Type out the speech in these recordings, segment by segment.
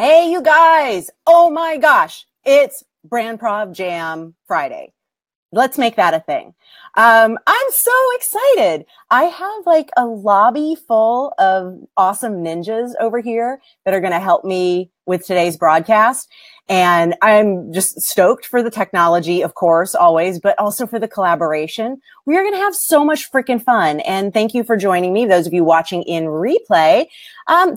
Hey, you guys. Oh my gosh. It's Brandprov Jam Friday. Let's make that a thing. I'm so excited. I have like a lobby full of awesome ninjas over here that are going to help me with today's broadcast. And I'm just stoked for the technology, of course, always, but also for the collaboration. We are going to have so much freaking fun. And thank you for joining me. Those of you watching in replay,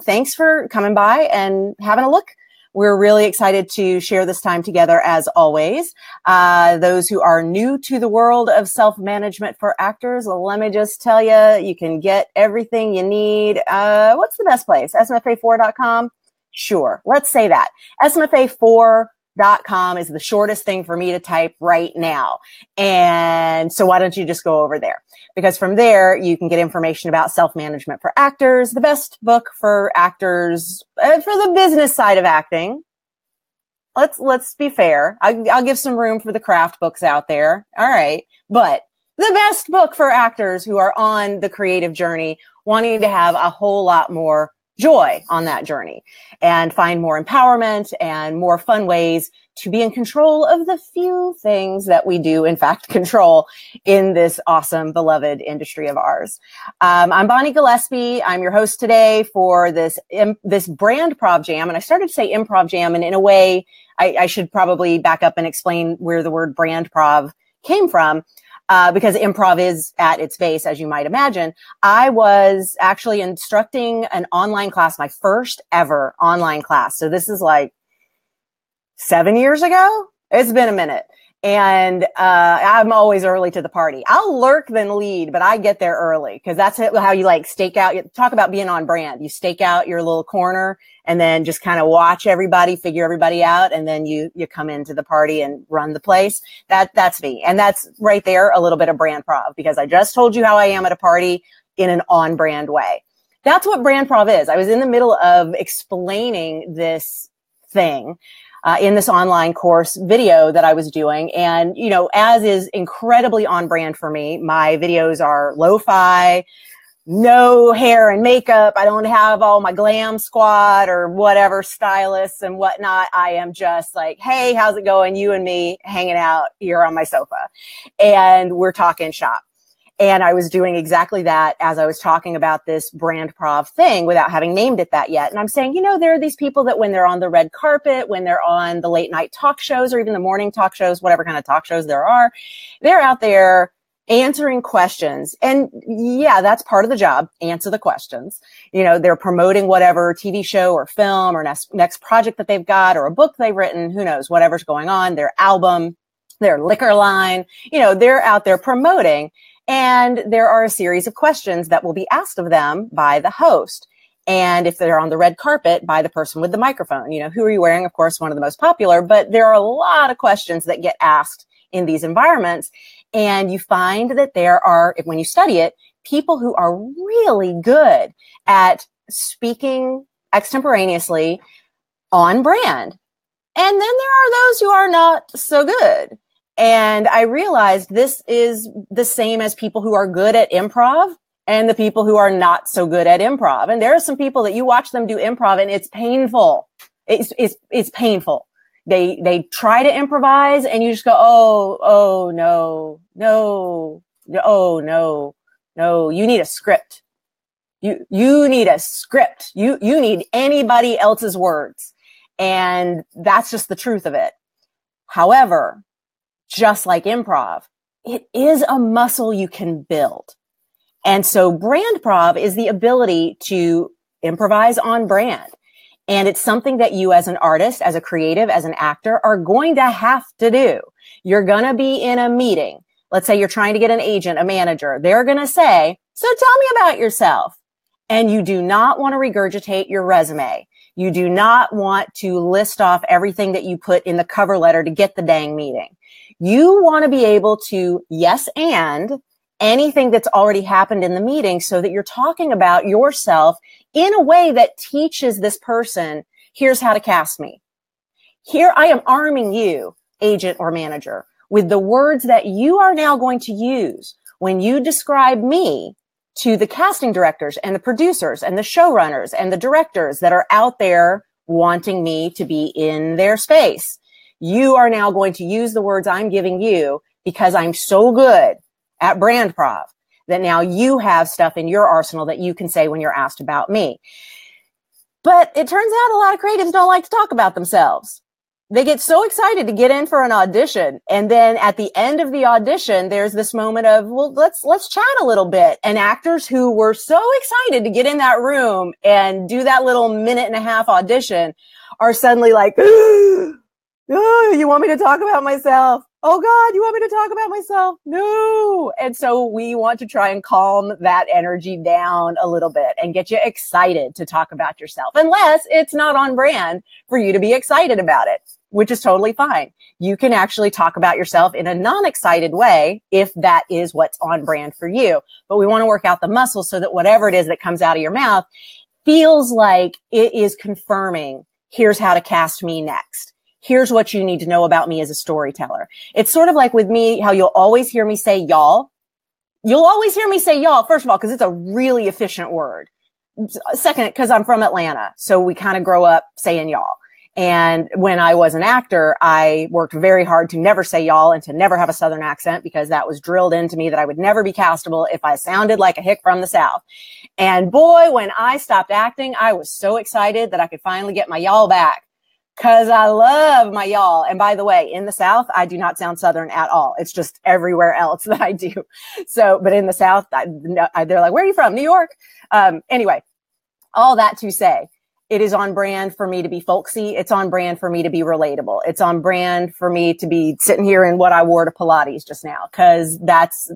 thanks for coming by and having a look. We're really excited to share this time together as always. Those who are new to the world of self-management for actors, let me just tell you, you can get everything you need. What's the best place? smfa4.com? Sure. Let's say that. smfa4.com is the shortest thing for me to type right now. And so why don't you just go over there? Because from there, you can get information about self-management for actors, the best book for actors, for the business side of acting. Let's be fair. I'll give some room for the craft books out there. All right. But the best book for actors who are on the creative journey, wanting to have a whole lot more joy on that journey and find more empowerment and more fun ways to be in control of the few things that we do, in fact, control in this awesome, beloved industry of ours. I'm Bonnie Gillespie. I'm your host today for this Brandprov Jam. And I started to say improv jam, and in a way, I should probably back up and explain where the word Brandprov came from. Because improv is at its base, as you might imagine. I was actually instructing an online class, my first ever online class. So this is like 7 years ago. It's been a minute. And I'm always early to the party. I'll lurk then lead, but I get there early because that's how you like stake out. Talk about being on brand. You stake out your little corner and then just kind of watch everybody, figure everybody out. And then you come into the party and run the place. That's me. And that's right there a little bit of Brandprov, because I just told you how I am at a party in an on brand way. That's what Brandprov is. I was in the middle of explaining this thing in this online course video that I was doing. And, you know, as is incredibly on brand for me, my videos are lo-fi, no hair and makeup. I don't have all my glam squad or whatever stylists and whatnot. I am just like, hey, how's it going? You and me hanging out here on my sofa. And we're talking shop. And I was doing exactly that as I was talking about this Brandprov thing without having named it that yet. And I'm saying, you know, there are these people that when they're on the red carpet, when they're on the late night talk shows or even the morning talk shows, whatever kind of talk shows there are, they're out there answering questions. And yeah, that's part of the job. Answer the questions. You know, they're promoting whatever TV show or film or next project that they've got or a book they've written, who knows, whatever's going on, their album, their liquor line, you know, they're out there promoting. And there are a series of questions that will be asked of them by the host. And if they're on the red carpet, by the person with the microphone. You know, who are you wearing? Of course, one of the most popular, but there are a lot of questions that get asked in these environments. And you find that there are, when you study it, people who are really good at speaking extemporaneously on brand. And then there are those who are not so good. And I realized this is the same as people who are good at improv and the people who are not so good at improv. And there are some people that you watch them do improv and it's painful. It's painful. They try to improvise and you just go, oh, no, you need a script. You need a script. You need anybody else's words. And that's just the truth of it. However, just like improv, it is a muscle you can build. And so Brandprov is the ability to improvise on brand. And it's something that you as an artist, as a creative, as an actor are going to have to do. You're going to be in a meeting. Let's say you're trying to get an agent, a manager. They're going to say, so tell me about yourself. And you do not want to regurgitate your resume. You do not want to list off everything that you put in the cover letter to get the dang meeting. You want to be able to yes and anything that's already happened in the meeting so that you're talking about yourself in a way that teaches this person, here's how to cast me. Here I am arming you, agent or manager, with the words that you are now going to use when you describe me to the casting directors and the producers and the showrunners and the directors that are out there wanting me to be in their space. You are now going to use the words I'm giving you because I'm so good at Brandprov that now you have stuff in your arsenal that you can say when you're asked about me. But it turns out a lot of creatives don't like to talk about themselves. They get so excited to get in for an audition. And then at the end of the audition, there's this moment of, well, let's chat a little bit. And actors who were so excited to get in that room and do that little 1.5-minute audition are suddenly like, oh, you want me to talk about myself? Oh God, you want me to talk about myself? No. And so we want to try and calm that energy down a little bit and get you excited to talk about yourself, unless it's not on brand for you to be excited about it, which is totally fine. You can actually talk about yourself in a non-excited way if that is what's on brand for you. But we want to work out the muscles so that whatever it is that comes out of your mouth feels like it is confirming, here's how to cast me next. Here's what you need to know about me as a storyteller. It's sort of like with me, how you'll always hear me say y'all. You'll always hear me say y'all, first of all, because it's a really efficient word. Second, because I'm from Atlanta. So we kind of grow up saying y'all. And when I was an actor, I worked very hard to never say y'all and to never have a Southern accent, because that was drilled into me that I would never be castable if I sounded like a hick from the South. And boy, when I stopped acting, I was so excited that I could finally get my y'all back. Cause I love my y'all. And by the way, in the South, I do not sound Southern at all. It's just everywhere else that I do. So, but in the South, they're like, where are you from? New York? Anyway, all that to say, it is on brand for me to be folksy. It's on brand for me to be relatable. It's on brand for me to be sitting here in what I wore to Pilates just now. Cause that's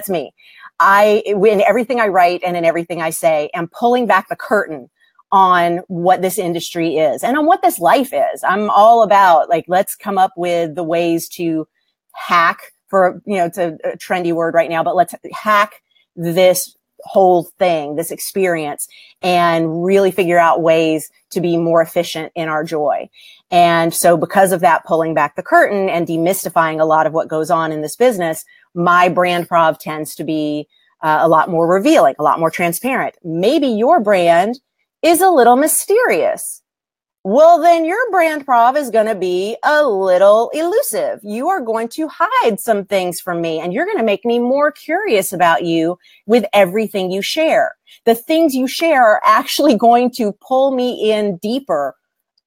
me. In everything I write and in everything I say, am pulling back the curtain on what this industry is and on what this life is. I'm all about, like, let's come up with the ways to hack, for, it's a trendy word right now, but let's hack this whole thing, this experience, and really figure out ways to be more efficient in our joy. And so because of that, pulling back the curtain and demystifying a lot of what goes on in this business, my Brandprov tends to be a lot more revealing, a lot more transparent. Maybe your brand is a little mysterious. Well, then your Brandprov is going to be a little elusive. You are going to hide some things from me, and you're going to make me more curious about you with everything you share. The things you share are actually going to pull me in deeper,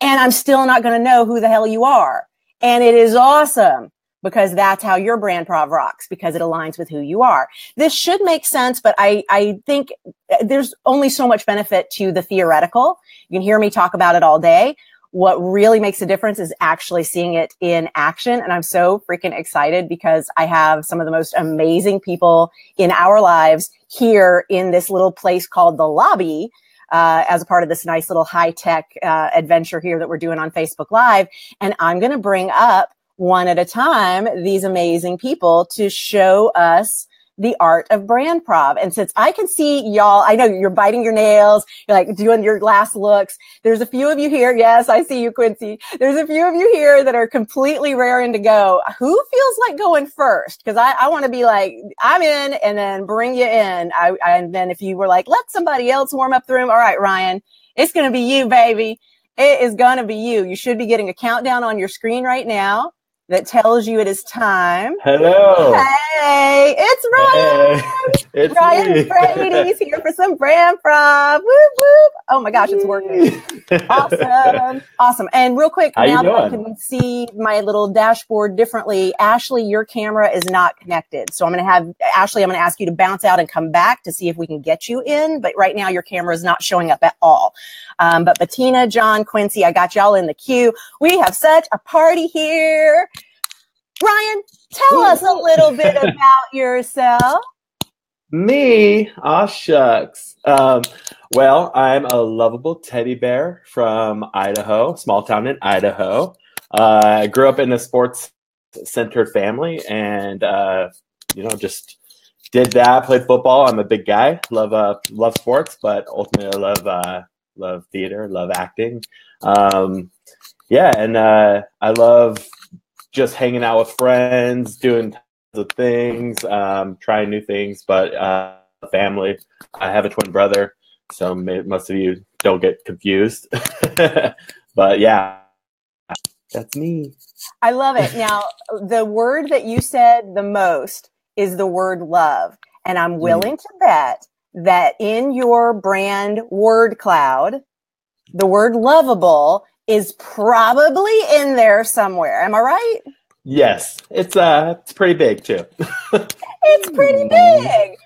and I'm still not going to know who the hell you are. And it is awesome, because that's how your Brandprov rocks, because it aligns with who you are. This should make sense, but I think there's only so much benefit to the theoretical. You can hear me talk about it all day. What really makes a difference is actually seeing it in action. And I'm so freaking excited because I have some of the most amazing people in our lives here in this little place called The Lobby, as a part of this nice little high-tech adventure here that we're doing on Facebook Live. And I'm going to bring up one at a time these amazing people to show us the art of Brandprov. And since I can see y'all, I know you're biting your nails, you're like doing your last looks. There's a few of you here. Yes, I see you, Quincy. There's a few of you here that are completely raring to go. Who feels like going first? Because I want to be like, I'm in, and then bring you in. And then if you were like, let somebody else warm up the room. All right, Ryan, it's going to be you, baby. It is going to be you. You should be getting a countdown on your screen right now that tells you it is time. Hello. Hey, it's Ryan. Hey, it's Ryan Brady's here for some Brandprov. Whoop, whoop. Oh my gosh, it's working. Awesome. Awesome. And real quick, now that I can see my little dashboard differently, Ashley, your camera is not connected. So I'm going to ask you to bounce out and come back to see if we can get you in. But right now your camera is not showing up at all. But Bettina, John, Quincy, I got y'all in the queue. We have such a party here. Ryan, tell us a little bit about yourself. Me? Aw, shucks. Well, I'm a lovable teddy bear from Idaho, small town in Idaho. I grew up in a sports-centered family and, just did that, played football. I'm a big guy, love sports, but ultimately I love theater, love acting. And I love just hanging out with friends, doing tons of things, trying new things, but family. I have a twin brother, so most of you don't get confused. But yeah, that's me. I love it. Now, the word that you said the most is the word love. And I'm willing to bet that in your brand word cloud, the word lovable is probably in there somewhere. Am I right? Yes, it's pretty big too. It's pretty big.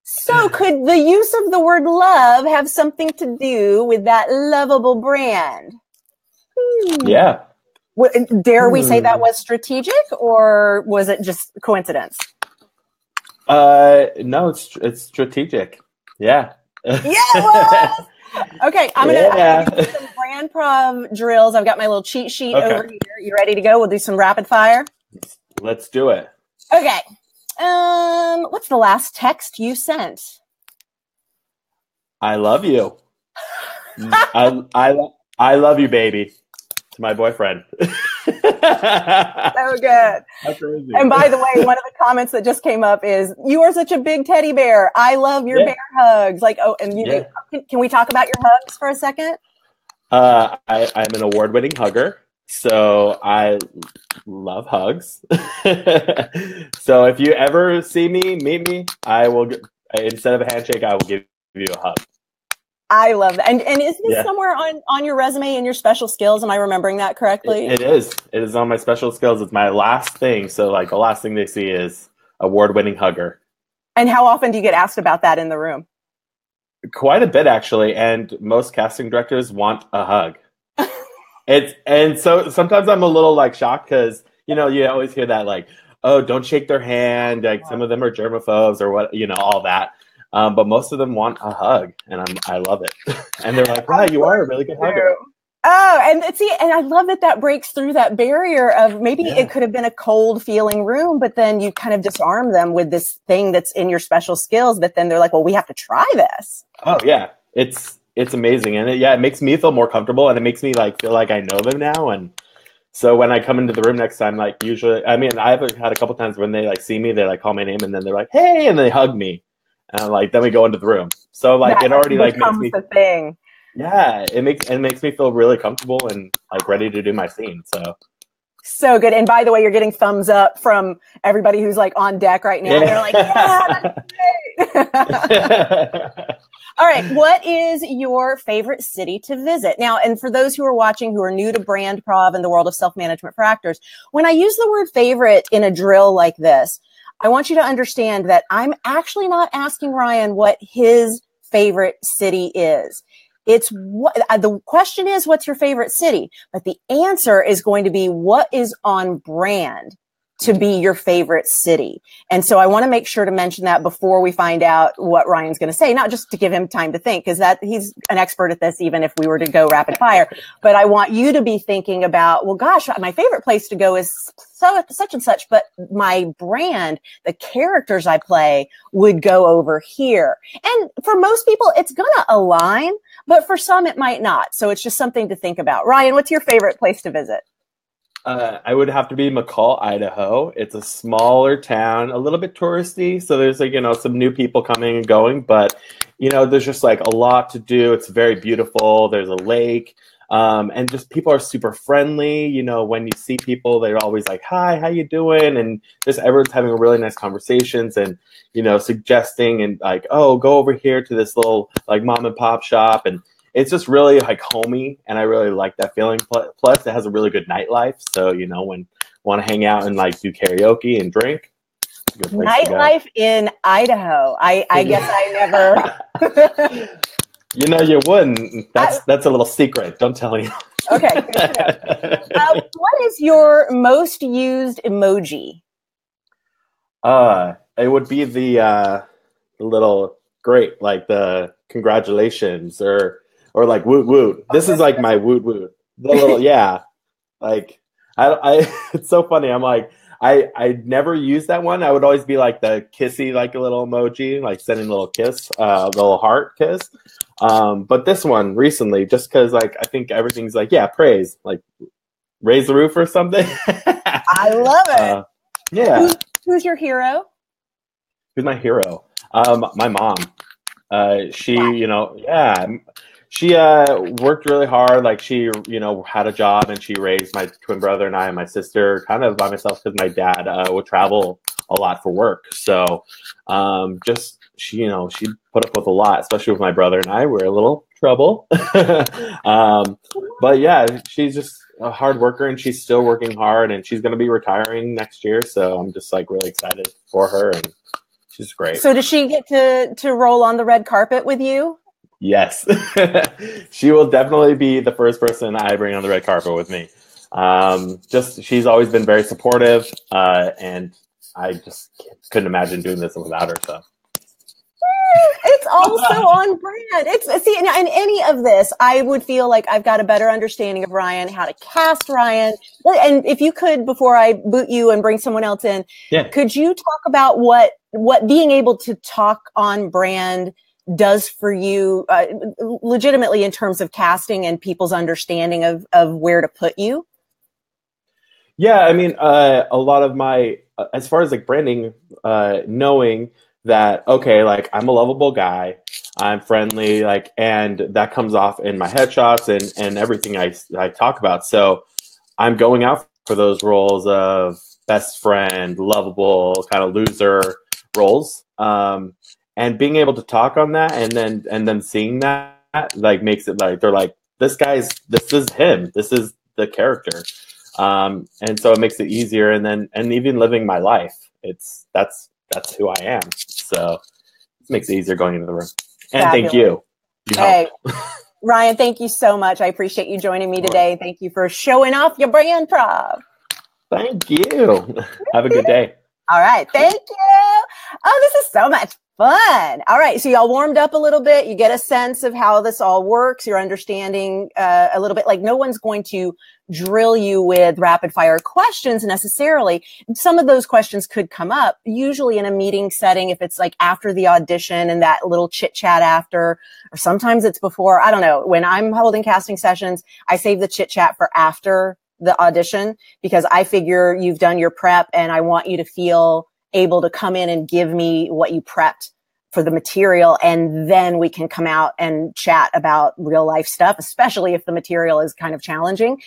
So could the use of the word love have something to do with that lovable brand? Yeah. Dare we say that was strategic, or was it just coincidence? No, it's strategic. Yeah. Yeah, it was. Okay, I'm gonna do some Brandprov drills. I've got my little cheat sheet over here. You ready to go? We'll do some rapid fire. Let's do it. Okay. What's the last text you sent? I love you. I love you, baby. To my boyfriend. So good. That's crazy. And by the way, one of the comments that just came up is, "You are such a big teddy bear. I love your bear hugs." Like, oh, and can we talk about your hugs for a second? I'm an award-winning hugger, so I love hugs. So if you ever see me, meet me, I will. Instead of a handshake, I will give you a hug. I love that. And is this somewhere on your resume and your special skills? Am I remembering that correctly? It is. It is on my special skills. It's my last thing. So like the last thing they see is award-winning hugger. And how often do you get asked about that in the room? Quite a bit, actually. And most casting directors want a hug. And so sometimes I'm a little like shocked because, you always hear that like, oh, don't shake their hand. Like some of them are germaphobes or what, all that. But most of them want a hug, and I love it. And they're like, wow, you are a really good hugger. Oh, and I love that breaks through that barrier of maybe it could have been a cold feeling room, but then you kind of disarm them with this thing that's in your special skills that then they're like, well, we have to try this. Oh yeah. It's amazing. And it makes me feel more comfortable, and it makes me like feel like I know them now. And so when I come into the room next time, like usually, I've had a couple times when they like see me, they like call my name and then they're like, hey, and they hug me. And like then we go into the room. So like it already like makes me the thing. Yeah, it makes me feel really comfortable and like ready to do my scene. So good. And by the way, you're getting thumbs up from everybody who's like on deck right now. They're like, yeah, that's great. All right. What is your favorite city to visit? Now, and for those who are watching who are new to Brandprov and the world of self-management for actors, when I use the word favorite in a drill like this, I want you to understand that I'm actually not asking Ryan what his favorite city is. It's what the question is, what's your favorite city? But the answer is going to be what is on brand to be your favorite city. And so I want to make sure to mention that before we find out what Ryan's going to say, not just to give him time to think, because that he's an expert at this, even if we were to go rapid fire. But I want you to be thinking about, well, gosh, my favorite place to go is such and such, but my brand, the characters I play would go over here. And for most people, it's going to align, but for some, it might not. So it's just something to think about. Ryan, what's your favorite place to visit? I would have to be McCall, Idaho. It's a smaller town, a little bit touristy. So there's like, some new people coming and going, but there's just like a lot to do. It's very beautiful. There's a lake. And just people are super friendly. When you see people, they're always like, hi, how you doing? And just everyone's having really nice conversations and, suggesting and like, oh, go over here to this little like mom and pop shop. And it's just really like homey, and I really like that feeling. Plus, it has a really good nightlife. So, when want to hang out and like do karaoke and drink, nightlife in Idaho. I guess I never. You wouldn't. That's a little secret. Don't tell anyone. Okay. What is your most used emoji? It would be the little great, like the congratulations or like woot woot. This is like my woot woot. The little like I it's so funny. I'm like I never use that one. I would always be like the kissy, like a little emoji, like sending a little kiss, little heart kiss. But this one recently, just because like I think everything's like praise, like raise the roof or something. I love it. Yeah. Who's your hero? Who's my hero? My mom. She, she worked really hard. Like she, had a job and she raised my twin brother and I and my sister kind of by myself because my dad would travel a lot for work. So she put up with a lot, especially with my brother and I. We're a little trouble. But yeah, she's just a hard worker and she's still working hard and she's going to be retiring next year. So I'm just like really excited for her and she's great. So does she get to roll on the red carpet with you? Yes. She will definitely be the first person I bring on the red carpet with me. She's always been very supportive and I just couldn't imagine doing this without her. So. It's also on brand. In any of this, I would feel like I've got a better understanding of Ryan, how to cast Ryan. And if you could, before I boot you and bring someone else in, could you talk about what being able to talk on brand does for you legitimately in terms of casting and people's understanding of where to put you? Yeah, I mean, a lot of my, as far as like branding, knowing that, okay, like I'm a lovable guy, I'm friendly, like, and that comes off in my headshots and everything I talk about. So I'm going out for those roles of best friend, lovable, kind of loser roles. And being able to talk on that and then seeing that like makes it like, they're like, this is him. This is the character. And so it makes it easier. And even living my life, that's who I am. So it makes it easier going into the room. And Fabulous. Thank you. Hey, Ryan, thank you so much. I appreciate you joining me today. Thank you for showing off your Brandprov. Thank you. Have a good day. All right. Thank you. Oh, this is so much fun. All right. So y'all warmed up a little bit. You get a sense of how this all works. You're understanding a little bit. Like no one's going to drill you with rapid fire questions necessarily. Some of those questions could come up usually in a meeting setting. If it's like after the audition and that little chit chat after, or sometimes it's before. I don't know. When I'm holding casting sessions, I save the chit chat for after the audition because I figure you've done your prep and I want you to feel able to come in and give me what you prepped for the material. And then we can come out and chat about real life stuff, especially if the material is kind of challenging.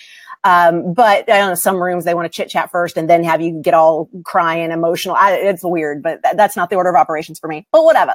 But I don't know, some rooms, they want to chit chat first and then have you get all crying, emotional. It's weird, but that's not the order of operations for me, but whatever.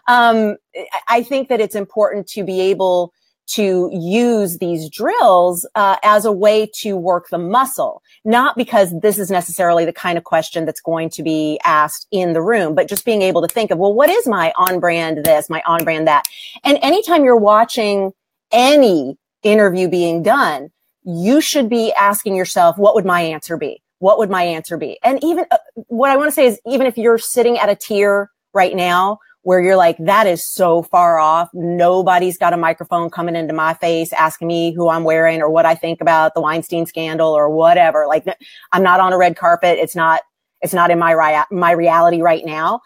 I think that it's important to be able to use these drills as a way to work the muscle, not because this is necessarily the kind of question that's going to be asked in the room, but just being able to think of, well, what is my on-brand this, my on-brand that? And anytime you're watching any interview being done, you should be asking yourself, what would my answer be? What would my answer be? And even what I want to say is, even if you're sitting at a tier right now where you're like, that is so far off. Nobody's got a microphone coming into my face asking me who I'm wearing or what I think about the Weinstein scandal or whatever. Like, I'm not on a red carpet. It's not in my reality right now.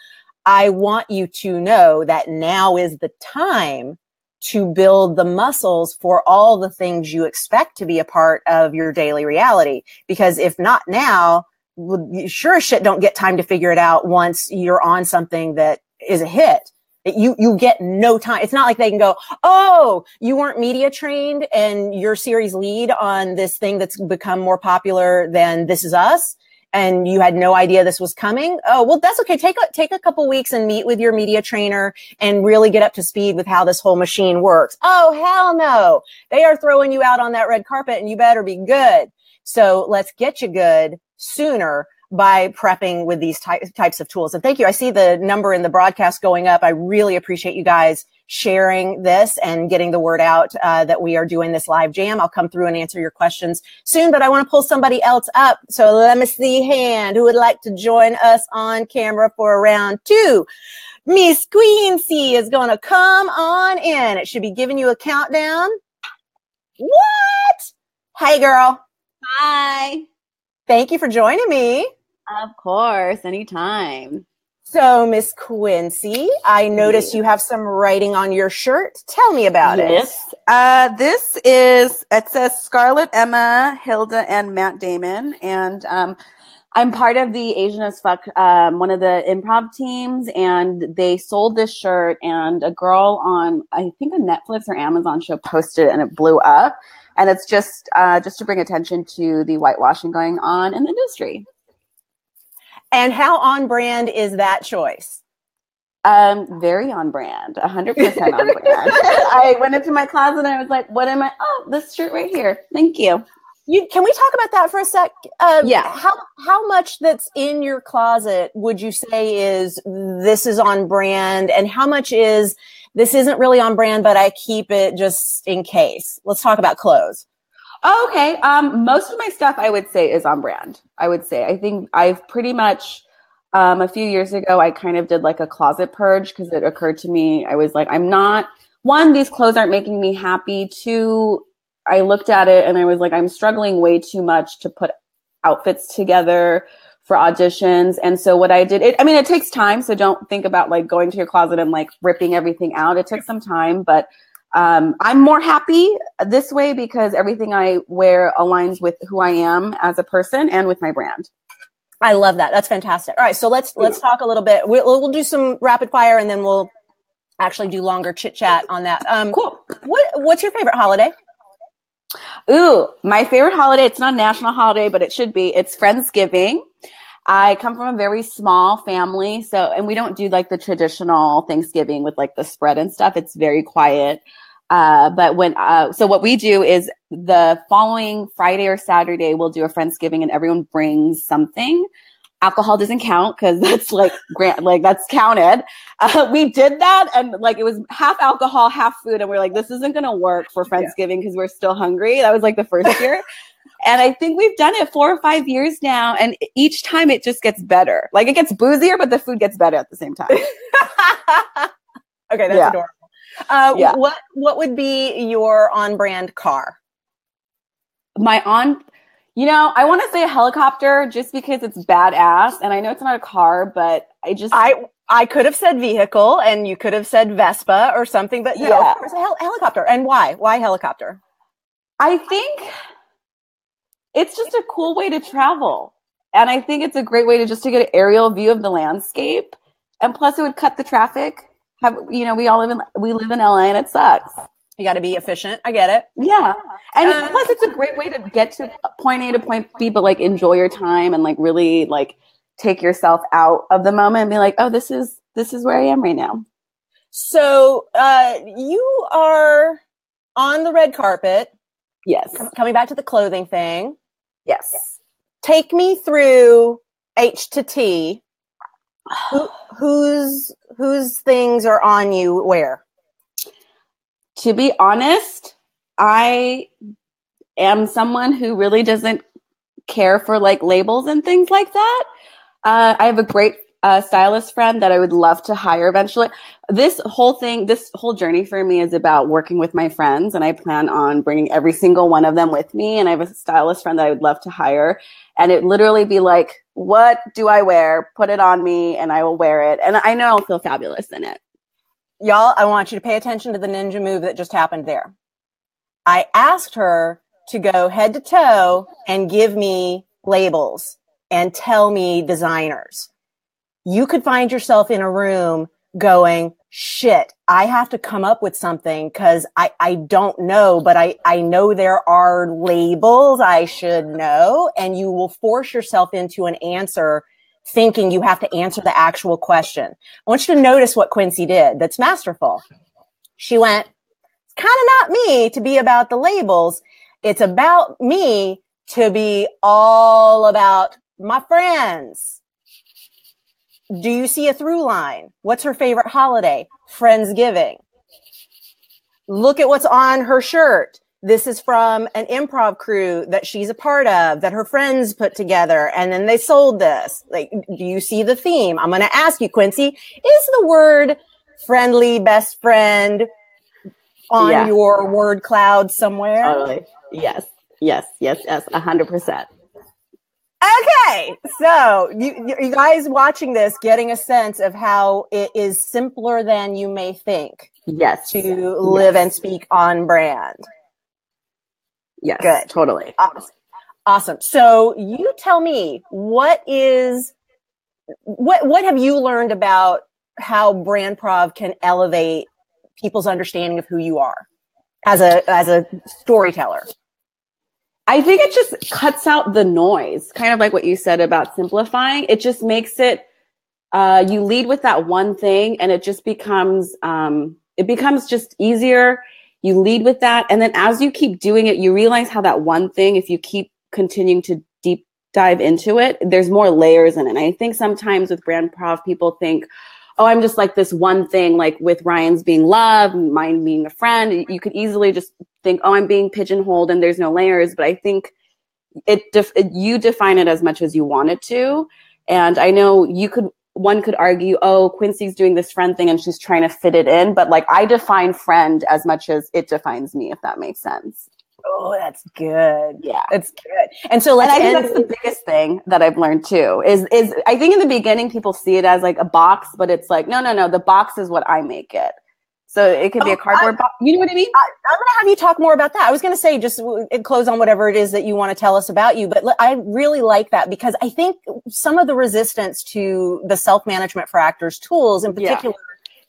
I want you to know that now is the time to build the muscles for all the things you expect to be a part of your daily reality. Because if not now, you sure as shit don't get time to figure it out once you're on something that is a hit. You get no time. It's not like they can go, oh, you weren't media trained and your series lead on this thing that's become more popular than This Is Us, and you had no idea this was coming. Oh, well, that's okay. Take a couple weeks and meet with your media trainer and really get up to speed with how this whole machine works. Oh, hell no. They are throwing you out on that red carpet and you better be good. So let's get you good sooner by prepping with these types of tools. And thank you. I see the number in the broadcast going up. I really appreciate you guys sharing this and getting the word out that we are doing this live jam. I'll come through and answer your questions soon, but I want to pull somebody else up. So let me see hand who would like to join us on camera for round 2. Miss Quincy is going to come on in. It should be giving you a countdown. What? Hey, girl. Hi. Thank you for joining me. Of course, anytime. So, Miss Quincy, I noticed you have some writing on your shirt. Tell me about it. It says Scarlett, Emma, Hilda, and Matt Damon. And I'm part of the Asian as Fuck, one of the improv teams, and they sold this shirt, and a girl on, I think, a Netflix or Amazon show posted it, and it blew up. And it's just to bring attention to the whitewashing going on in the industry. And how on brand is that choice? Very on brand, 100% on brand. I went into my closet and I was like, what am I? Oh, this shirt right here. Thank you. Can we talk about that for a sec? Yeah. How much that's in your closet would you say this is on brand, and how much is this isn't really on brand, but I keep it just in case? Let's talk about clothes. Oh, okay. Most of my stuff I would say is on brand. I think I've pretty much, a few years ago, I kind of did like a closet purge because it occurred to me, I was like, one, these clothes aren't making me happy. Two, I looked at it and I was like, I'm struggling way too much to put outfits together for auditions. And so what I did, it takes time. So don't think about like going to your closet and like ripping everything out. It took some time, but I'm more happy this way because everything I wear aligns with who I am as a person and with my brand. I love that. That's fantastic. All right. So let's talk a little bit. We'll do some rapid fire and then we'll actually do longer chit chat on that. Cool. What's your favorite holiday? Ooh, my favorite holiday, it's not a national holiday, but it should be. It's Friendsgiving. I come from a very small family, and we don't do like the traditional Thanksgiving with like the spread and stuff. It's very quiet. So what we do is the following Friday or Saturday, we'll do a Friendsgiving and everyone brings something. Alcohol doesn't count because that's like that's counted. We did that and like it was half alcohol, half food, and we're like, this isn't gonna work for Friendsgiving because we're still hungry. That was like the first year, and I think we've done it 4 or 5 years now, and each time it just gets better. Like it gets boozier, but the food gets better at the same time. Okay, that's adorable. What would be your on-brand car? I want to say a helicopter just because it's badass. And I know it's not a car, but I could have said vehicle and you could have said Vespa or something, but no, of course, a helicopter. And why? Why helicopter? I think it's just a cool way to travel. And I think it's a great way to get an aerial view of the landscape. And plus it would cut the traffic. We live in LA and it sucks. You got to be efficient. I get it. Yeah. And plus it's a great way to get to point A to point B, but like enjoy your time and like really like take yourself out of the moment and be like, oh, this is where I am right now. So you are on the red carpet. Yes. Coming back to the clothing thing. Yes. Take me through H to T. Whose things are on you where? To be honest, I am someone who really doesn't care for like labels and things like that. I have a great stylist friend that I would love to hire eventually. This whole journey for me is about working with my friends, and I plan on bringing every single one of them with me. And I have a stylist friend that I would love to hire, and it literally be like, what do I wear? Put it on me and I will wear it. And I know I'll feel fabulous in it. Y'all, I want you to pay attention to the ninja move that just happened there. I asked her to go head to toe and give me labels and tell me designers. You could find yourself in a room going, shit, I have to come up with something because I don't know, but I know there are labels I should know, and you will force yourself into an answer thinking you have to answer the actual question. I want you to notice what Quincy did. That's masterful. She went, it's kind of not me to be about the labels. It's about me to be all about my friends. Do you see a through line? What's her favorite holiday? Friendsgiving. Look at what's on her shirt. This is from an improv crew that she's a part of, that her friends put together, and then they sold this. Like, do you see the theme? I'm going to ask you, Quincy, is the word friendly best friend on your word cloud somewhere? Totally. Yes, 100%. Okay, so you guys watching this, getting a sense of how it is simpler than you may think. Yes. To live and speak on brand. Yes, good, totally. Awesome. So you tell me, what have you learned about how Brandprov can elevate people's understanding of who you are as a storyteller? I think it just cuts out the noise, kind of like what you said about simplifying. It just makes it, you lead with that one thing and it just becomes, just easier. You lead with that. And then as you keep doing it, you realize how that one thing, if you keep continuing to deep dive into it, there's more layers in it. And I think sometimes with Brandprov, people think, oh, I'm just like this one thing, like with Ryan's being love, mine being a friend. You could easily just think, oh, I'm being pigeonholed and there's no layers. But I think you define it as much as you want it to. And I know one could argue, oh, Quincy's doing this friend thing and she's trying to fit it in. But like, I define friend as much as it defines me, if that makes sense. Oh, that's good. Yeah, that's good. And so I think that's the biggest thing that I've learned too, is I think in the beginning people see it as like a box, but it's like, no, the box is what I make it. So it could be a cardboard box. You know what I mean? I'm going to have you talk more about that. I was going to say, just close on whatever it is that you want to tell us about you. But I really like that, because I think some of the resistance to the self-management for actors tools, in particular,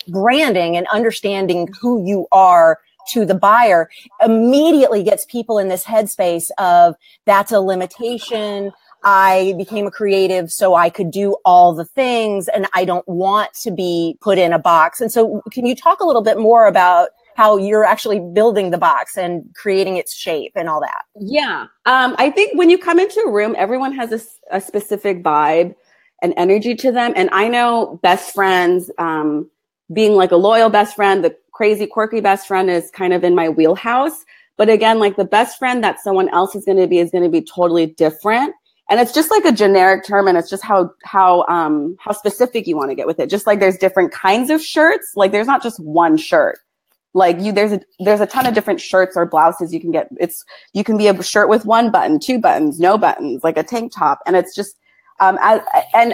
branding and understanding who you are to the buyer, immediately gets people in this headspace of that's a limitation. I became a creative so I could do all the things and I don't want to be put in a box. And so can you talk a little bit more about how you're actually building the box and creating its shape and all that? Yeah. I think when you come into a room, everyone has a specific vibe and energy to them. And I know best friends, being like a loyal best friend, the crazy, quirky best friend is kind of in my wheelhouse. But again, like the best friend that someone else is going to be totally different. And it's just like a generic term, and it's just how specific you want to get with it. Just like there's different kinds of shirts. Like there's not just one shirt. Like there's a ton of different shirts or blouses you can get. You can be a shirt with one button, two buttons, no buttons, like a tank top. And it's just, and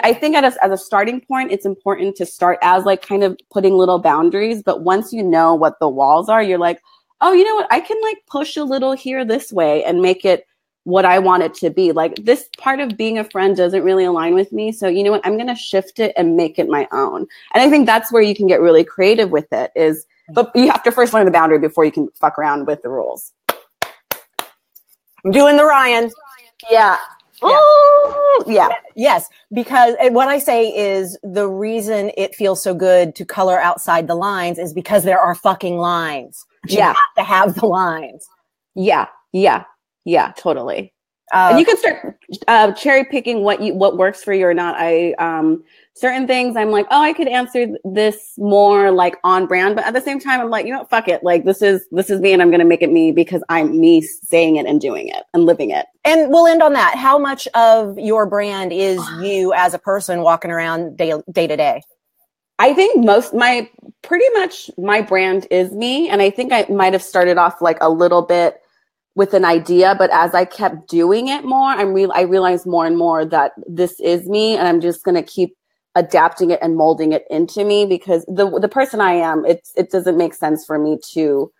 I think as a starting point, it's important to start as like kind of putting little boundaries. But once you know what the walls are, you're like, oh, you know what? I can like push a little here this way and make it what I want it to be. Like this part of being a friend doesn't really align with me. So you know what? I'm going to shift it and make it my own. And I think that's where you can get really creative with it but you have to first learn the boundary before you can fuck around with the rules. I'm doing the Ryan. Yeah. Oh, yeah. Yes. Because what I say is the reason it feels so good to color outside the lines is because there are fucking lines. You have to have the lines. Yeah. Totally. And you can start cherry picking what works for you or not. Certain things I'm like, oh, I could answer this more like on brand, but at the same time, I'm like, you know what, fuck it. Like this is me, and I'm going to make it me because I'm me saying it and doing it and living it. And we'll end on that. How much of your brand is you as a person walking around day to day? I think pretty much my brand is me. And I think I might have started off like a little bit with an idea, but as I kept doing it more, I realized more and more that this is me, and I'm just going to keep adapting it and molding it into me, because the person I am, it doesn't make sense for me to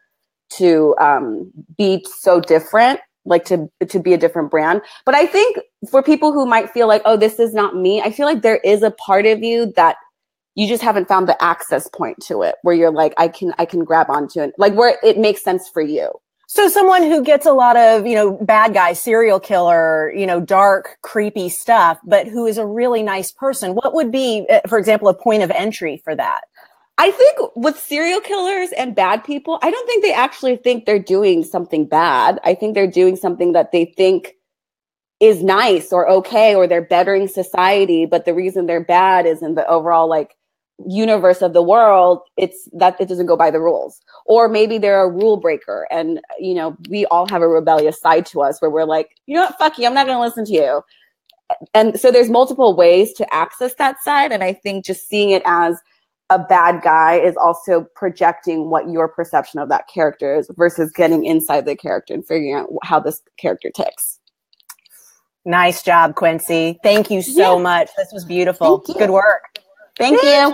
be so different, like to be a different brand. But I think for people who might feel like, oh, this is not me, I feel like there is a part of you that you just haven't found the access point to it, where you're like, I can grab onto it, like where it makes sense for you. So someone who gets a lot of, bad guy, serial killer, dark, creepy stuff, but who is a really nice person, what would be, for example, a point of entry for that? I think with serial killers and bad people, I don't think they actually think they're doing something bad. I think they're doing something that they think is nice or okay, or they're bettering society. But the reason they're bad is in the overall, like, universe of the world, it's that it doesn't go by the rules. Or maybe they're a rule breaker, and we all have a rebellious side to us where we're like, you know what, fuck you, I'm not going to listen to you. And so there's multiple ways to access that side, and I think just seeing it as a bad guy is also projecting what your perception of that character is versus getting inside the character and figuring out how this character ticks. Nice job, Quincy. Thank you so much. This was beautiful. Good work. Thank you.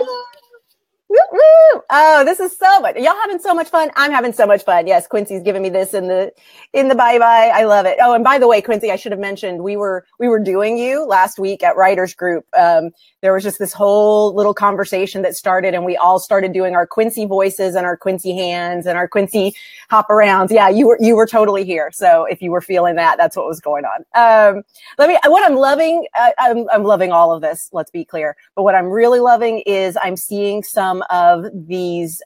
Woo, woo. Oh, this is so much. Y'all having so much fun. I'm having so much fun. Yes, Quincy's giving me this in the bye-bye. I love it. Oh, and by the way, Quincy, I should have mentioned we were doing you last week at Writers Group. There was just this whole little conversation that started, and we all started doing our Quincy voices and our Quincy hands and our Quincy hop arounds. Yeah, you were totally here. So if you were feeling that, that's what was going on. What I'm loving, I'm loving all of this. Let's be clear. But what I'm really loving is I'm seeing some of these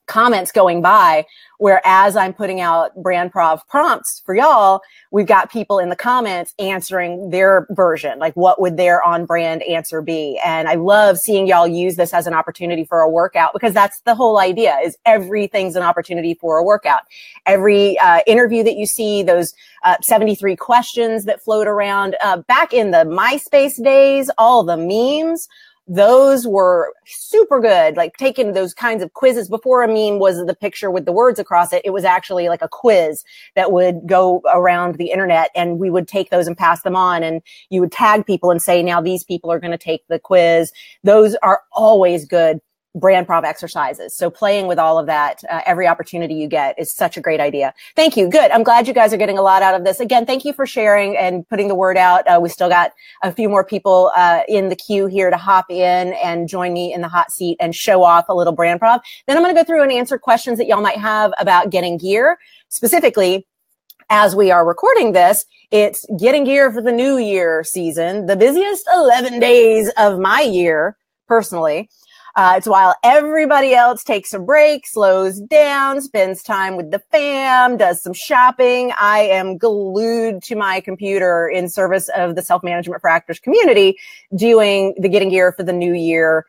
comments going by where as I'm putting out Brandprov prompts for y'all, we've got people in the comments answering their version, like what would their on brand answer be? And I love seeing y'all use this as an opportunity for a workout, because that's the whole idea, is everything's an opportunity for a workout. Every interview that you see, those 73 questions that float around back in the MySpace days, all the memes, those were super good, like taking those kinds of quizzes. Before a meme was the picture with the words across it, it was actually like a quiz that would go around the internet, and we would take those and pass them on, and you would tag people and say, now these people are going to take the quiz. Those are always good Brandprov exercises. So playing with all of that, every opportunity you get is such a great idea. Thank you. Good. I'm glad you guys are getting a lot out of this. Again, thank you for sharing and putting the word out. We still got a few more people in the queue here to hop in and join me in the hot seat and show off a little Brandprov. Then I'm going to go through and answer questions that y'all might have about getting gear. Specifically, as we are recording this, it's getting gear for the new year season, the busiest 11 days of my year, personally. It's while everybody else takes a break, slows down, spends time with the fam, does some shopping. I am glued to my computer in service of the Self-Management for Actors community, doing the Getting Gear for the New Year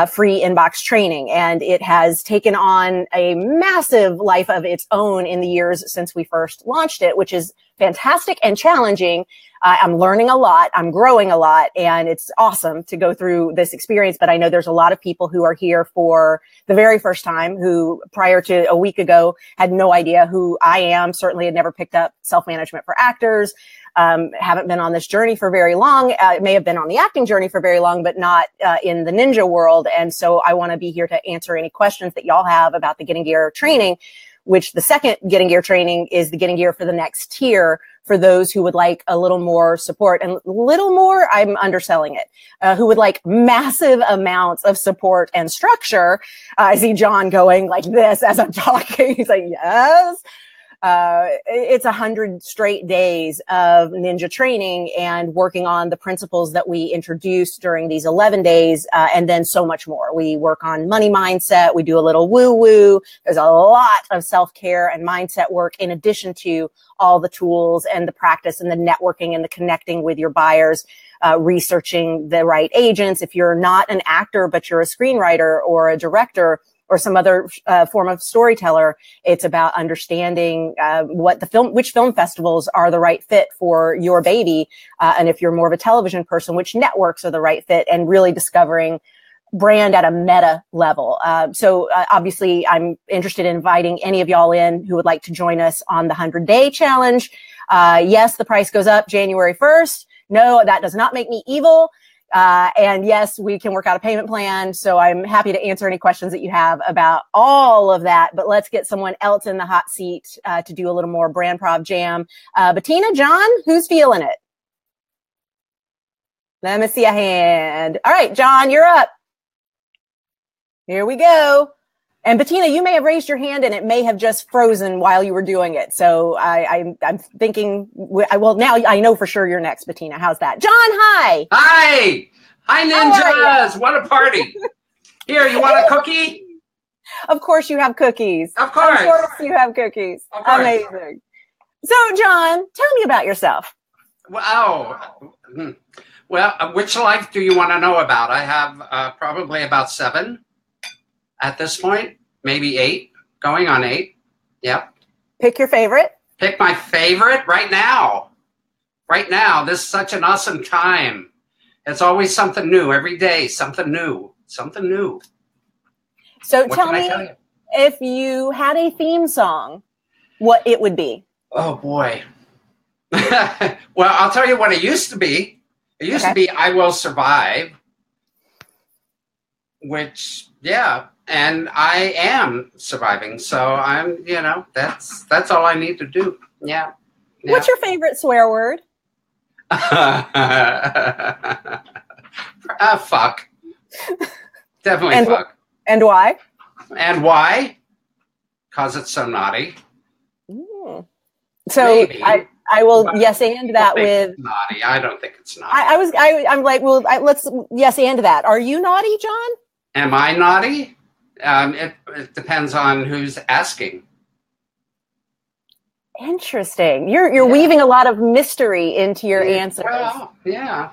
free inbox training. And it has taken on a massive life of its own in the years since we first launched it, which is fantastic and challenging. I'm learning a lot. I'm growing a lot, and it's awesome to go through this experience. But I know there's a lot of people who are here for the very first time, who prior to a week ago had no idea who I am, certainly had never picked up Self-Management for Actors, haven't been on this journey for very long. May have been on the acting journey for very long, but not in the ninja world. And so I want to be here to answer any questions that y'all have about the Getting Gear training, which the second Getting Gear training is the Getting Gear for the next tier, for those who would like a little more support. And little more, I'm underselling it, who would like massive amounts of support and structure. I see John going like this as I'm talking. He's like, yes. It's 100 straight days of ninja training and working on the principles that we introduced during these 11 days, and then so much more. We work on money mindset. We do a little woo-woo. There's a lot of self-care and mindset work in addition to all the tools and the practice and the networking and the connecting with your buyers, researching the right agents. If you're not an actor, but you're a screenwriter or a director, or some other form of storyteller, it's about understanding which film festivals are the right fit for your baby, and if you're more of a television person, which networks are the right fit, and really discovering brand at a meta level. So obviously, I'm interested in inviting any of y'all in who would like to join us on the 100-day challenge. Yes, the price goes up January 1st. No, that does not make me evil. And yes, we can work out a payment plan. So I'm happy to answer any questions that you have about all of that. But let's get someone else in the hot seat to do a little more Brandprov jam. Bettina, John, who's feeling it? Let me see a hand. All right, John, you're up. Here we go. And Bettina, you may have raised your hand and it may have just frozen while you were doing it. So I'm thinking, well, now I know for sure you're next, Bettina. How's that? John, hi. Hi. Hi, ninjas. What a party. Here, you want a cookie? Of course you have cookies. Of course. Of course you have cookies. Of course. Amazing. So, John, tell me about yourself. Wow. Well, which life do you want to know about? I have probably about 7 at this point, maybe 8, going on 8. Yep. Pick your favorite. Pick my favorite right now. Right now, this is such an awesome time. It's always something new. Every day, something new. Something new. So tell me, if you had a theme song, what it would be. Oh, boy. Well, I'll tell you what it used to be. It used to be I Will Survive. which, yeah, and I am surviving. So I'm, that's all I need to do. Yeah. What's your favorite swear word? Fuck. Definitely fuck. And why? And why? Because it's so naughty. So maybe. I will yes and that with naughty. I don't think it's naughty. I'm like, well, let's yes and that. Are you naughty, John? Am I naughty? It depends on who's asking. Interesting. You're weaving a lot of mystery into your answers. Well, yeah.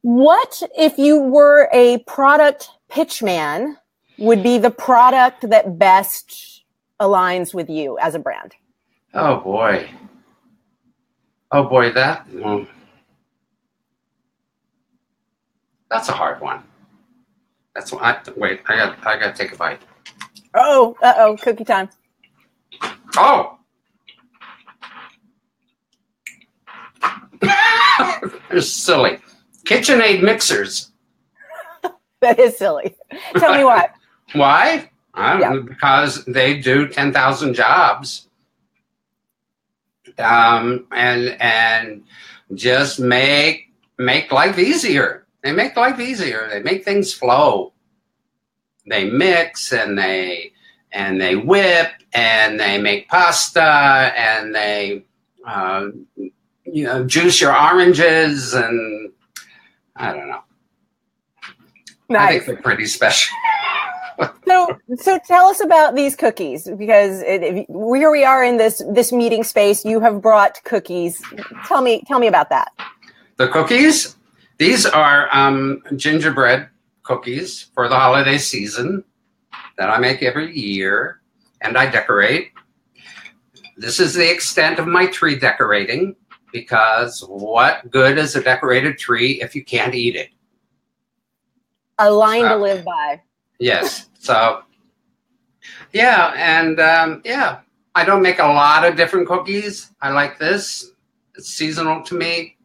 What if you were a product pitchman would be the product that best aligns with you as a brand? Oh boy, that's a hard one. That's wait. I got to take a bite. Oh, cookie time. Oh, they're silly. KitchenAid mixers. That is silly. Tell me why. Why? Because they do 10,000 jobs, and just make life easier. They make life easier. They make things flow. They mix and they whip and they make pasta and they juice your oranges, and I don't know. Nice. I think they're pretty special. So tell us about these cookies, because here we are in this meeting space. You have brought cookies. Tell me about that. The cookies? These are gingerbread cookies for the holiday season that I make every year, and I decorate. This is the extent of my tree decorating, because what good is a decorated tree if you can't eat it? A line to live by. Yes. So, yeah. And, I don't make a lot of different cookies. I like this. It's seasonal to me.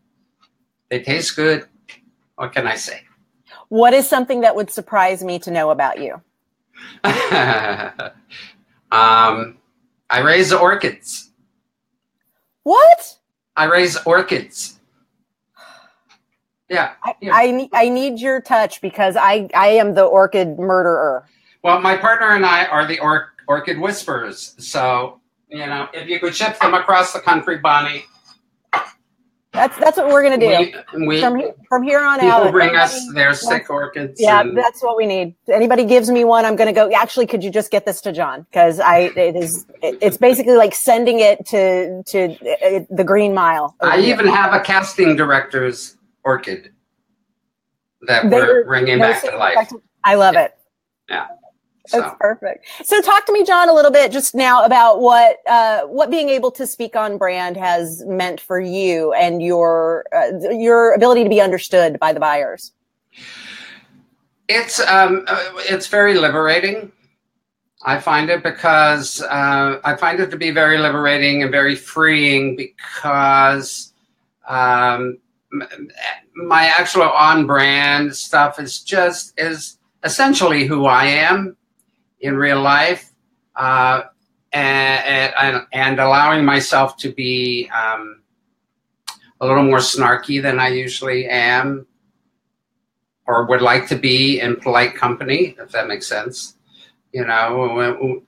They taste good. What can I say? What is something that would surprise me to know about you? I raise orchids. What? I raise orchids. Yeah. I need your touch, because I am the orchid murderer. Well, my partner and I are the orchid whisperers. So, if you could ship them across the country, Bonnie. That's what we're going to do. From here on out. People bring us their sick orchids. Yeah, that's what we need. Anybody gives me one, I'm going to go, actually, could you just get this to John? Because it's basically like sending it to the Green Mile. I even have a casting director's orchid that we're bringing back to life. I love it. Yeah. That's perfect. So talk to me, John, a little bit just now about what being able to speak on brand has meant for you and your ability to be understood by the buyers. It's very liberating. I find it because I find it to be very liberating and very freeing, because my actual on-brand stuff is essentially who I am in real life, and allowing myself to be a little more snarky than I usually am, or would like to be in polite company, if that makes sense. When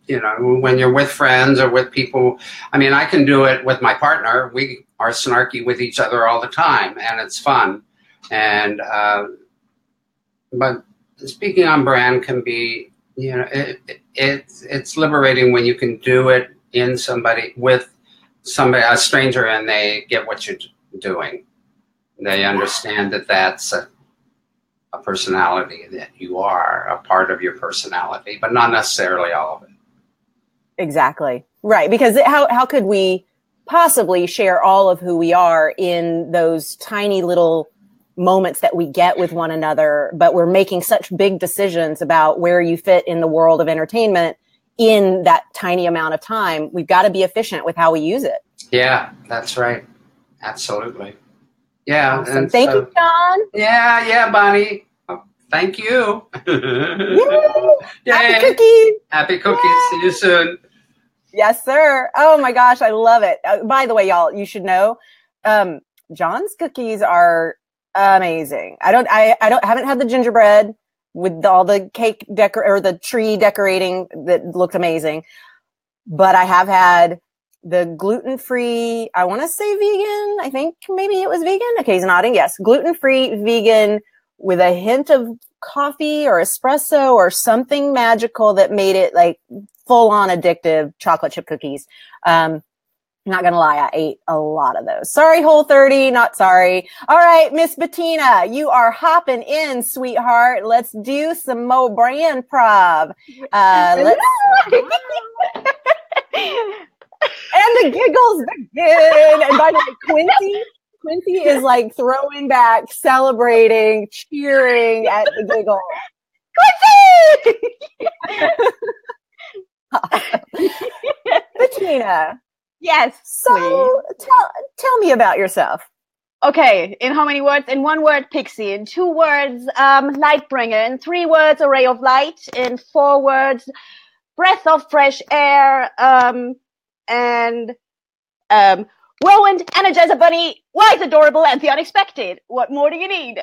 you're with friends or with people, I mean, I can do it with my partner. We are snarky with each other all the time, and it's fun. And but speaking on brand can be, it's liberating when you can do it with somebody, a stranger, and they get what you're doing. They understand that that's a personality, that you are a part of your personality, but not necessarily all of it. Exactly. Right. Because how could we possibly share all of who we are in those tiny little moments that we get with one another, but we're making such big decisions about where you fit in the world of entertainment in that tiny amount of time. We've got to be efficient with how we use it. Yeah, that's right. Absolutely. Yeah. Awesome. And Thank you, John. Yeah, Bonnie. Oh, thank you. Yay! Yay. Happy cookies. Happy cookies. Yay. See you soon. Yes, sir. Oh my gosh, I love it. By the way, y'all, you should know, John's cookies are amazing. I haven't had the gingerbread with all the cake or the tree decorating that looked amazing, but I have had the gluten-free, I want to say vegan. I think maybe it was vegan. Okay, he's nodding. Yes. Gluten-free vegan with a hint of coffee or espresso or something magical that made it like full-on addictive chocolate chip cookies. Not gonna lie, I ate a lot of those. Sorry, Whole30, not sorry. All right, Miss Bettina, you are hopping in, sweetheart. Let's do some more Brandprov. Let's and the giggles begin. And by the way, Quincy is like throwing back, celebrating, cheering at the giggle. Quincy! Bettina. Yes. So tell me about yourself. Okay. In how many words? In 1 word, pixie. In 2 words, light bringer. In 3 words, a ray of light. In 4 words, breath of fresh air. And whirlwind, energizer bunny, wise, adorable, and the unexpected. What more do you need?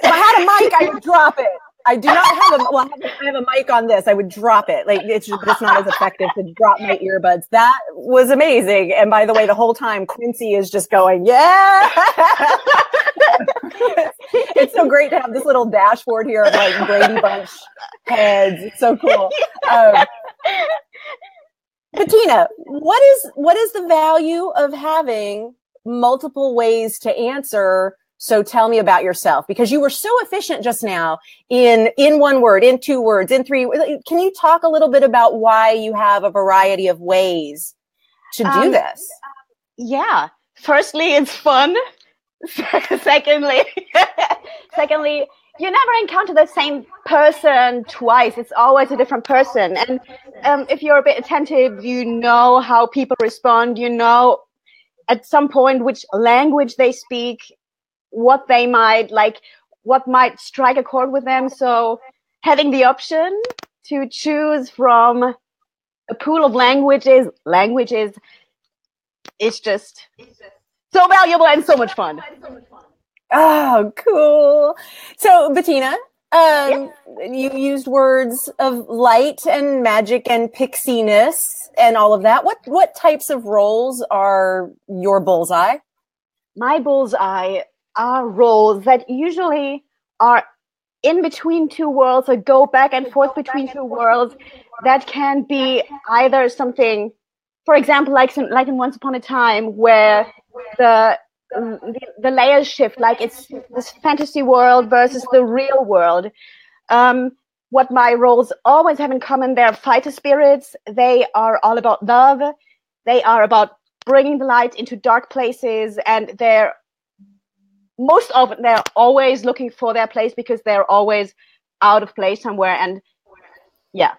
If I had a mic, I would drop it. I do not have I have a mic on this. I would drop it. Like it's not as effective to drop my earbuds. That was amazing. And by the way, the whole time Quincy is just going, yeah. It's so great to have this little dashboard here of like Brady Bunch heads. It's so cool. Bettina, what is the value of having multiple ways to answer? So tell me about yourself, because you were so efficient just now in 1 word, in 2 words, in 3. Can you talk a little bit about why you have a variety of ways to do this? Yeah. Firstly, it's fun. Secondly, you never encounter the same person twice. It's always a different person. And if you're a bit attentive, you know how people respond. You know at some point which language they speak, what they might like, what might strike a chord with them. So having the option to choose from a pool of languages is just so valuable and so much fun. Oh, cool. So Bettina, you used words of light and magic and pixiness and all of that. What types of roles are your bullseye? My bullseye are roles that usually are in between 2 worlds or go back and forth between 2 worlds. That can be either something, for example, like in Once Upon a Time, where the layers shift, like it's this fantasy world versus the real world. What my roles always have in common, they're fighter spirits. They are all about love. They are about bringing the light into dark places, and most often they're always looking for their place because they're always out of place somewhere. And yeah.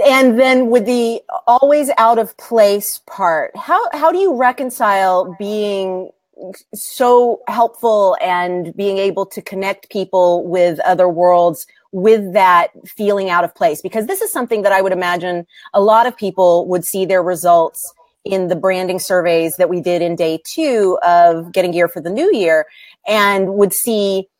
And then with the always out of place part, how do you reconcile being so helpful and being able to connect people with other worlds with that feeling out of place? Because this is something that I would imagine a lot of people would see their results in the branding surveys that we did in day 2 of Getting Gear for the New Year, and would see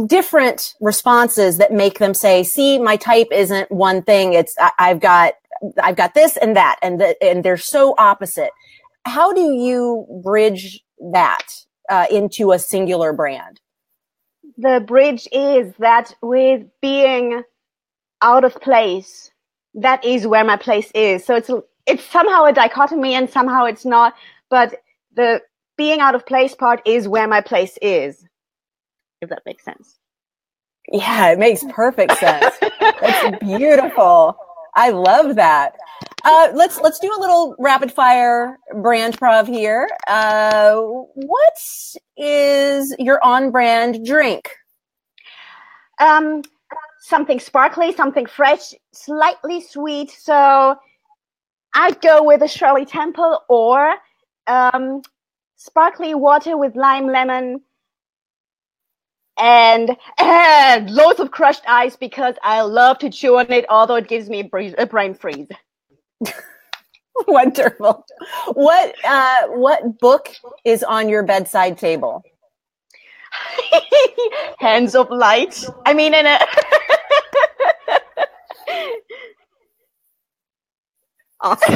different responses that make them say, see, my type isn't one thing. It's I've got this and that, and they're so opposite. How do you bridge that into a singular brand? The bridge is that with being out of place, that is where my place is. So it's somehow a dichotomy and somehow it's not, but the being out of place part is where my place is, if that makes sense. Yeah, it makes perfect sense. That's beautiful. I love that. Let's do a little rapid fire Brandprov here. What is your on brand drink? Something sparkly, something fresh, slightly sweet. So I'd go with a Shirley Temple or sparkly water with lime, lemon, and loads of crushed ice because I love to chew on it, although it gives me a brain freeze. Wonderful. What book is on your bedside table? Hands of Light. I mean, in a Awesome.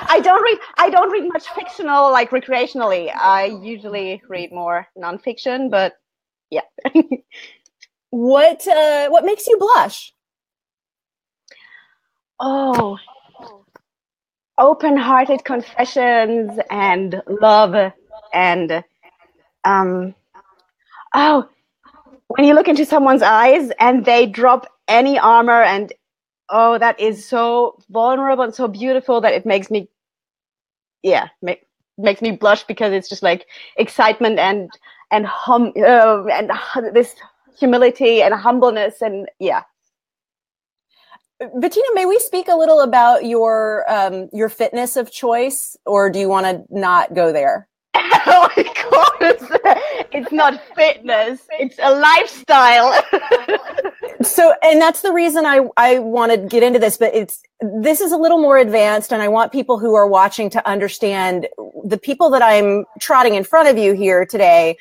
I don't read much fictional, like recreationally. I usually read more nonfiction, but yeah. What makes you blush? Oh, open-hearted confessions and love and when you look into someone's eyes and they drop any armor, and oh, that is so vulnerable and so beautiful that it makes me makes me blush, because it's just like excitement and this humility and humbleness, and yeah. Bettina, may we speak a little about your fitness of choice, or do you want to not go there? Oh my God, it's not fitness, it's a lifestyle. So, and that's the reason I want to get into this, but this is a little more advanced, and I want people who are watching to understand the people that I'm trotting in front of you here today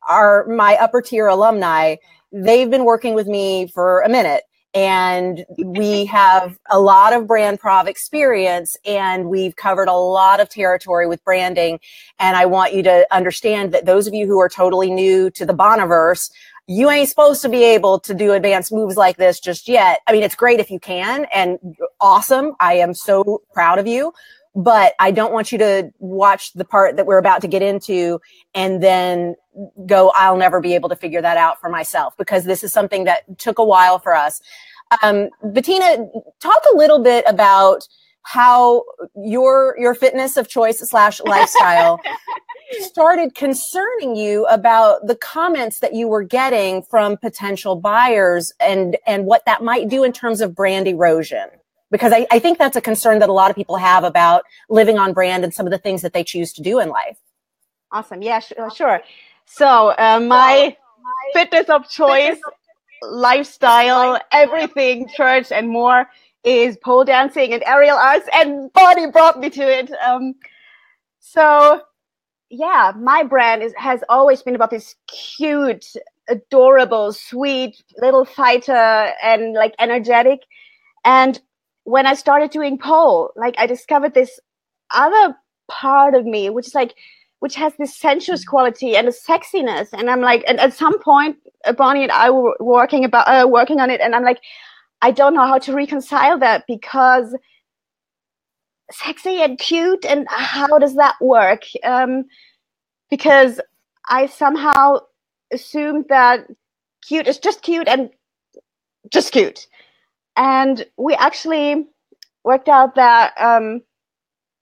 are my upper tier alumni. They've been working with me for a minute, and we have a lot of Brandprov experience, and we've covered a lot of territory with branding. And I want you to understand that those of you who are totally new to the Boniverse, you ain't supposed to be able to do advanced moves like this just yet. I mean, it's great if you can, and awesome. I am so proud of you. But I don't want you to watch the part that we're about to get into and then go, I'll never be able to figure that out for myself, because this is something that took a while for us. Bettina, talk a little bit about how your fitness of choice / lifestyle started concerning you about the comments that you were getting from potential buyers and what that might do in terms of brand erosion. Because I think that's a concern that a lot of people have about living on brand and some of the things that they choose to do in life. Awesome. Yeah, sure. So my fitness of choice, lifestyle, everything, church and more, is pole dancing and aerial arts, and Bonnie brought me to it. So yeah, my brand has always been about this cute, adorable, sweet little fighter and like energetic. And when I started doing pole, like I discovered this other part of me, which has this sensuous quality and a sexiness. And I'm like, and at some point, Bonnie and I were working on it. And I'm like, I don't know how to reconcile that, because sexy and cute, and how does that work? Because I somehow assumed that cute is just cute and just cute. And we actually worked out that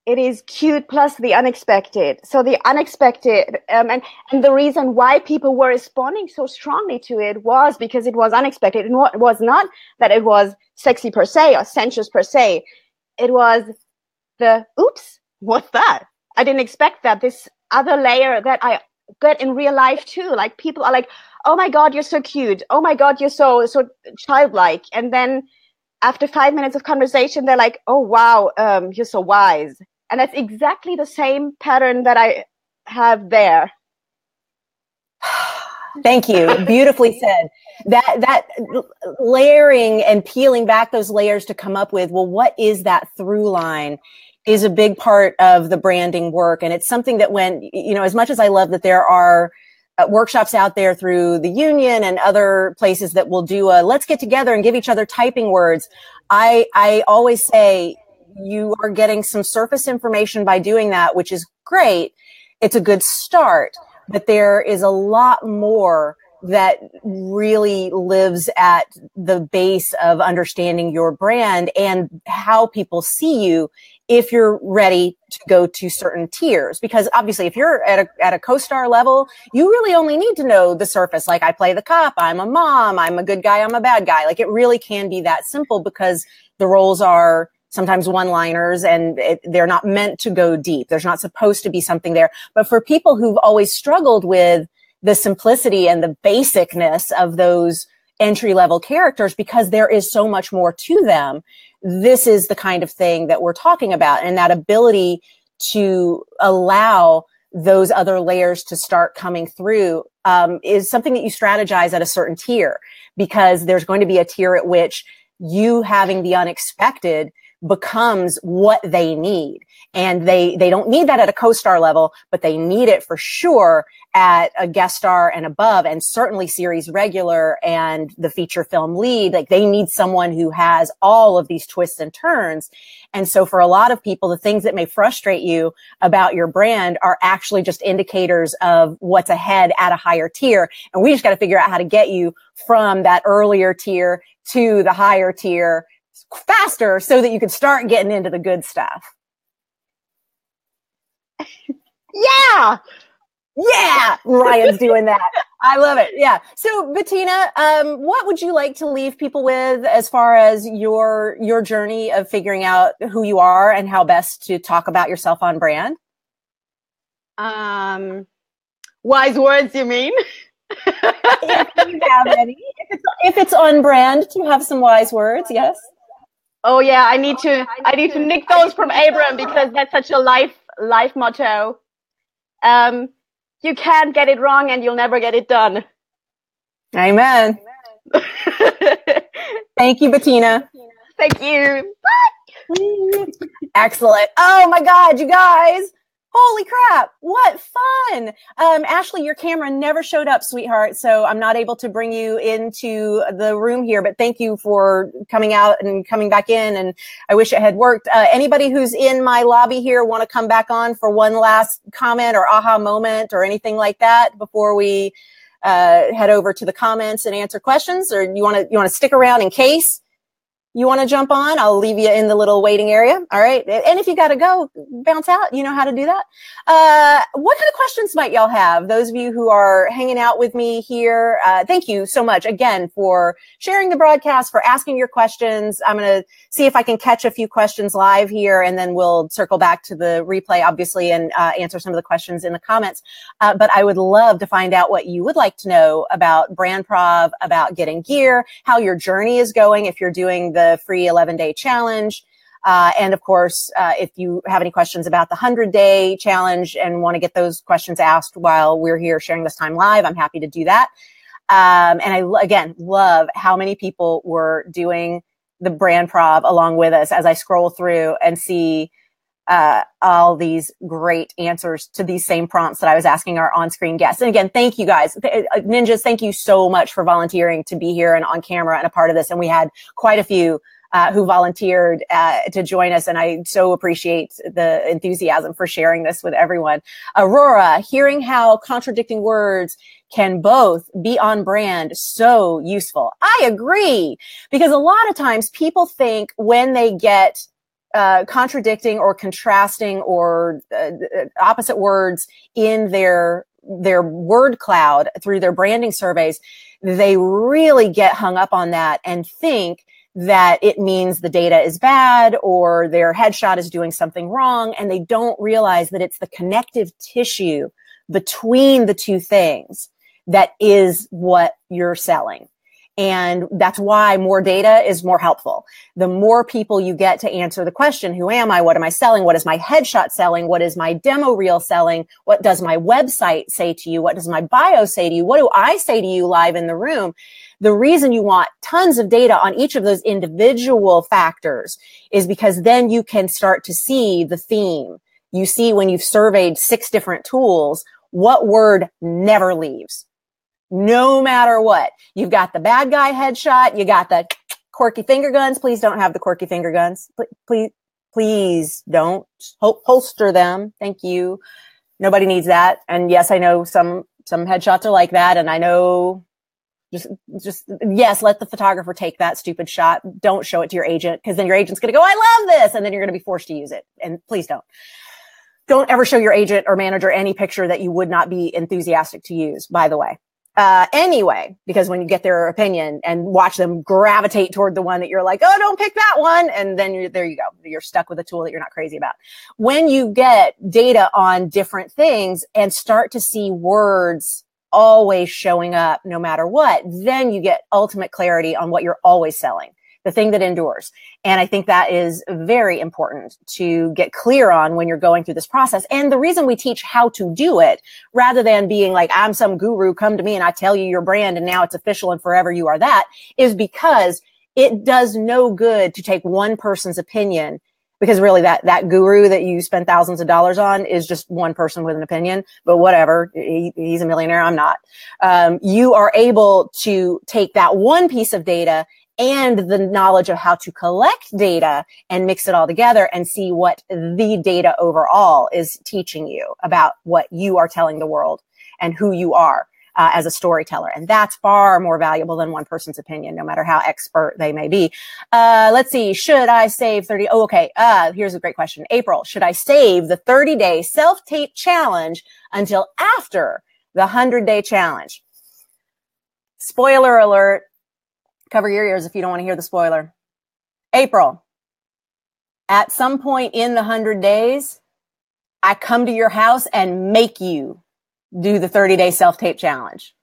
it is cute plus the unexpected. So the unexpected, and the reason why people were responding so strongly to it was because it was unexpected. It was not that it was sexy per se or sensuous per se. It was the, oops, what's that? I didn't expect that. This other layer that I get in real life too. Like people are like, oh my God, you're so cute. Oh my God, you're so childlike. And then after 5 minutes of conversation, they're like, oh, wow, you're so wise. And that's exactly the same pattern that I have there. Thank you. Beautifully said. That layering and peeling back those layers to come up with, well, what is that through line, is a big part of the branding work. And it's something that when, as much as I love that there are workshops out there through the union and other places that will do let's get together and give each other typing words. I always say you are getting some surface information by doing that, which is great. It's a good start, but there is a lot more that really lives at the base of understanding your brand and how people see you if you're ready to go to certain tiers. Because obviously if you're at a co-star level, you really only need to know the surface. Like, I play the cop, I'm a mom, I'm a good guy, I'm a bad guy. Like, it really can be that simple because the roles are sometimes one-liners, and they're not meant to go deep. There's not supposed to be something there. But for people who've always struggled with the simplicity and the basicness of those entry-level characters, because there is so much more to them, this is the kind of thing that we're talking about. And that ability to allow those other layers to start coming through is something that you strategize at a certain tier, because there's going to be a tier at which you having the unexpected becomes what they need. And they don't need that at a co-star level, but they need it for sure at a guest star and above, and certainly series regular and the feature film lead. Like, they need someone who has all of these twists and turns. And so for a lot of people, the things that may frustrate you about your brand are actually just indicators of what's ahead at a higher tier. And we just got to figure out how to get you from that earlier tier to the higher tier faster so that you can start getting into the good stuff. Yeah. Yeah. Ryan's doing that. I love it. Yeah. So Bettina, what would you like to leave people with as far as your journey of figuring out who you are and how best to talk about yourself on brand? Wise words, you mean? If you have any. If it's on brand to have some wise words, yes. Oh yeah, I need to nick those from Abram, because that's such a life motto. You can't get it wrong and you'll never get it done. Amen. Thank you, Bettina. Thank you. Bye. Excellent. Oh my God, you guys. Holy crap. What fun. Ashley, your camera never showed up, sweetheart. So I'm not able to bring you into the room here, but thank you for coming out and coming back in. And I wish it had worked. Anybody who's in my lobby here want to come back on for one last comment or aha moment or anything like that before we head over to the comments and answer questions? Or you want to stick around in case you want to jump on? I'll leave you in the little waiting area. All right. And if you got to go, bounce out. You know how to do that. What kind of questions might y'all have? Those of you who are hanging out with me here, thank you so much again for sharing the broadcast, for asking your questions. I'm going to see if I can catch a few questions live here, and then we'll circle back to the replay, obviously, and answer some of the questions in the comments. But I would love to find out what you would like to know about Brandprov, about getting gear, how your journey is going if you're doing the free 11-day challenge. And of course, if you have any questions about the 100-day challenge and want to get those questions asked while we're here sharing this time live, I'm happy to do that. And I, again, love how many people were doing the Brandprov along with us as I scroll through and see all these great answers to these same prompts that I was asking our on-screen guests. And again, thank you guys. Ninjas, thank you so much for volunteering to be here and on camera and a part of this. And we had quite a few who volunteered to join us. And I so appreciate the enthusiasm for sharing this with everyone. Aurora, hearing how contradicting words can both be on brand, so useful. I agree, because a lot of times people think when they get contradicting or contrasting or opposite words in their word cloud through their branding surveys, they really get hung up on that and think that it means the data is bad or their headshot is doing something wrong. And they don't realize that it's the connective tissue between the two things that is what you're selling. And that's why more data is more helpful. The more people you get to answer the question, who am I? What am I selling? What is my headshot selling? What is my demo reel selling? What does my website say to you? What does my bio say to you? What do I say to you live in the room? The reason you want tons of data on each of those individual factors is because then you can start to see the theme. You see, when you've surveyed 6 different tools, what word never leaves. No matter what. You've got the bad guy headshot. You got the quirky finger guns. Please don't have the quirky finger guns. Please don't holster them. Thank you. Nobody needs that. And yes, I know some headshots are like that. And I know yes, let the photographer take that stupid shot. Don't show it to your agent, because then your agent's going to go, I love this. And then you're going to be forced to use it. And please don't. Don't ever show your agent or manager any picture that you would not be enthusiastic to use, by the way. Anyway, because when you get their opinion and watch them gravitate toward the one that you're like, oh, don't pick that one. And then there you go. You're stuck with a tool that you're not crazy about. When you get data on different things and start to see words always showing up no matter what, then you get ultimate clarity on what you're always selling, the thing that endures. And I think that is very important to get clear on when you're going through this process. And the reason we teach how to do it, rather than being like, I'm some guru, come to me and I tell you your brand and now it's official and forever you are that, is because it does no good to take one person's opinion, because really that guru that you spend thousands of dollars on is just one person with an opinion, but whatever. He's a millionaire. I'm not. You are able to take that one piece of data and the knowledge of how to collect data and mix it all together and see what the data overall is teaching you about what you are telling the world and who you are as a storyteller. And that's far more valuable than one person's opinion, no matter how expert they may be. Let's see. Should I save 30? Oh, okay. Here's a great question. April, should I save the 30-day self-tape challenge until after the 100-day challenge? Spoiler alert. Cover your ears if you don't want to hear the spoiler. April, at some point in the 100 days, I come to your house and make you do the 30-day self-tape challenge.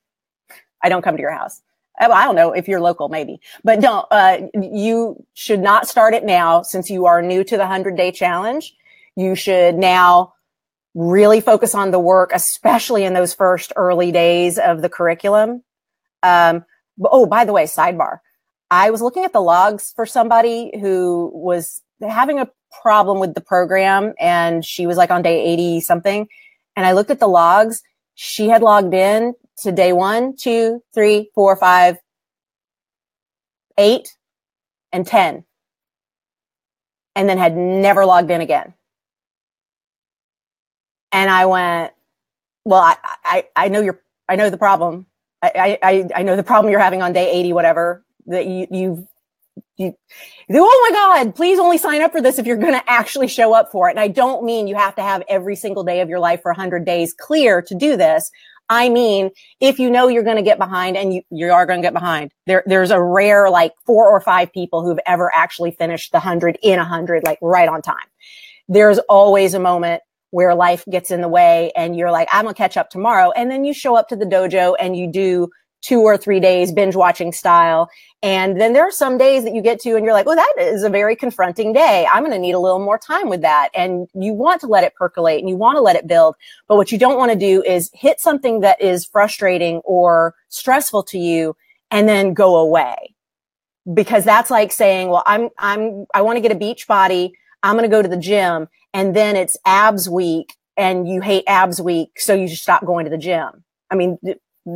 I don't come to your house. I don't know if you're local, maybe, but don't, you should not start it now since you are new to the 100-day challenge. You should now really focus on the work, especially in those first early days of the curriculum. Oh, by the way, sidebar. I was looking at the logs for somebody who was having a problem with the program and she was like on day 80 something. And I looked at the logs. She had logged in to day 1, 2, 3, 4, 5, 8, and 10. And then had never logged in again. And I went, well, I know the problem. I know the problem you're having on day 80, whatever, that you, oh my God, please only sign up for this if you're going to actually show up for it. And I don't mean you have to have every single day of your life for 100 days clear to do this. I mean, if you know you're going to get behind, and you are going to get behind, there's a rare, like 4 or 5 people who've ever actually finished the 100 in 100, like right on time. There's always a moment where life gets in the way and you're like, I'm gonna catch up tomorrow. And then you show up to the dojo and you do 2 or 3 days binge watching style. And then there are some days that you get to and you're like, well, that is a very confronting day. I'm going to need a little more time with that. And you want to let it percolate and you want to let it build. But what you don't want to do is hit something that is frustrating or stressful to you and then go away. Because that's like saying, well, I want to get a beach body. I'm going to go to the gym. And then it's abs week and you hate abs week. So you just stop going to the gym. I mean,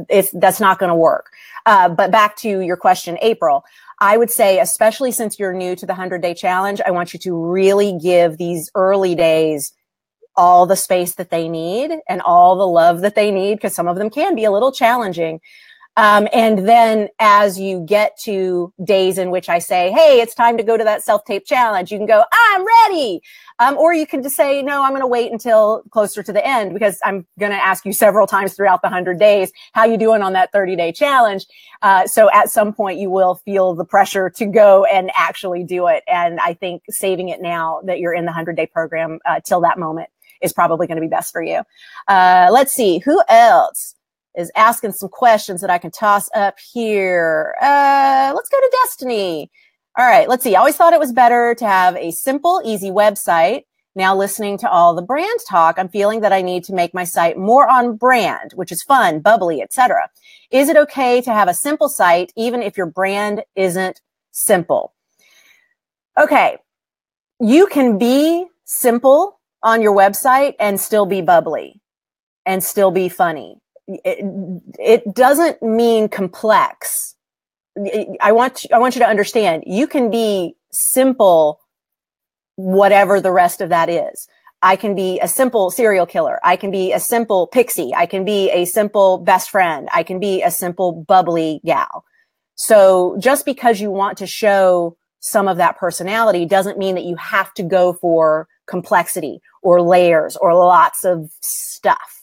that's not going to work. But back to your question, April, I would say, especially since you're new to the 100-day challenge, I want you to really give these early days all the space that they need and all the love that they need, because some of them can be a little challenging. And then as you get to days in which I say, hey, it's time to go to that self-tape challenge, you can go, I'm ready. Or you can just say, no, I'm going to wait until closer to the end, because I'm going to ask you several times throughout the 100 days, how you doing on that 30-day challenge? So at some point you will feel the pressure to go and actually do it. And I think saving it now that you're in the 100-day program, till that moment is probably going to be best for you. Let's see, who else is asking some questions that I can toss up here. Let's go to Destiny. All right, let's see. I always thought it was better to have a simple, easy website. Now listening to all the brand talk, I'm feeling that I need to make my site more on brand, which is fun, bubbly, etc. Is it okay to have a simple site even if your brand isn't simple? Okay, you can be simple on your website and still be bubbly and still be funny. It doesn't mean complex. I want you to understand, you can be simple, whatever the rest of that is. I can be a simple serial killer. I can be a simple pixie. I can be a simple best friend. I can be a simple bubbly gal. So just because you want to show some of that personality doesn't mean that you have to go for complexity or layers or lots of stuff.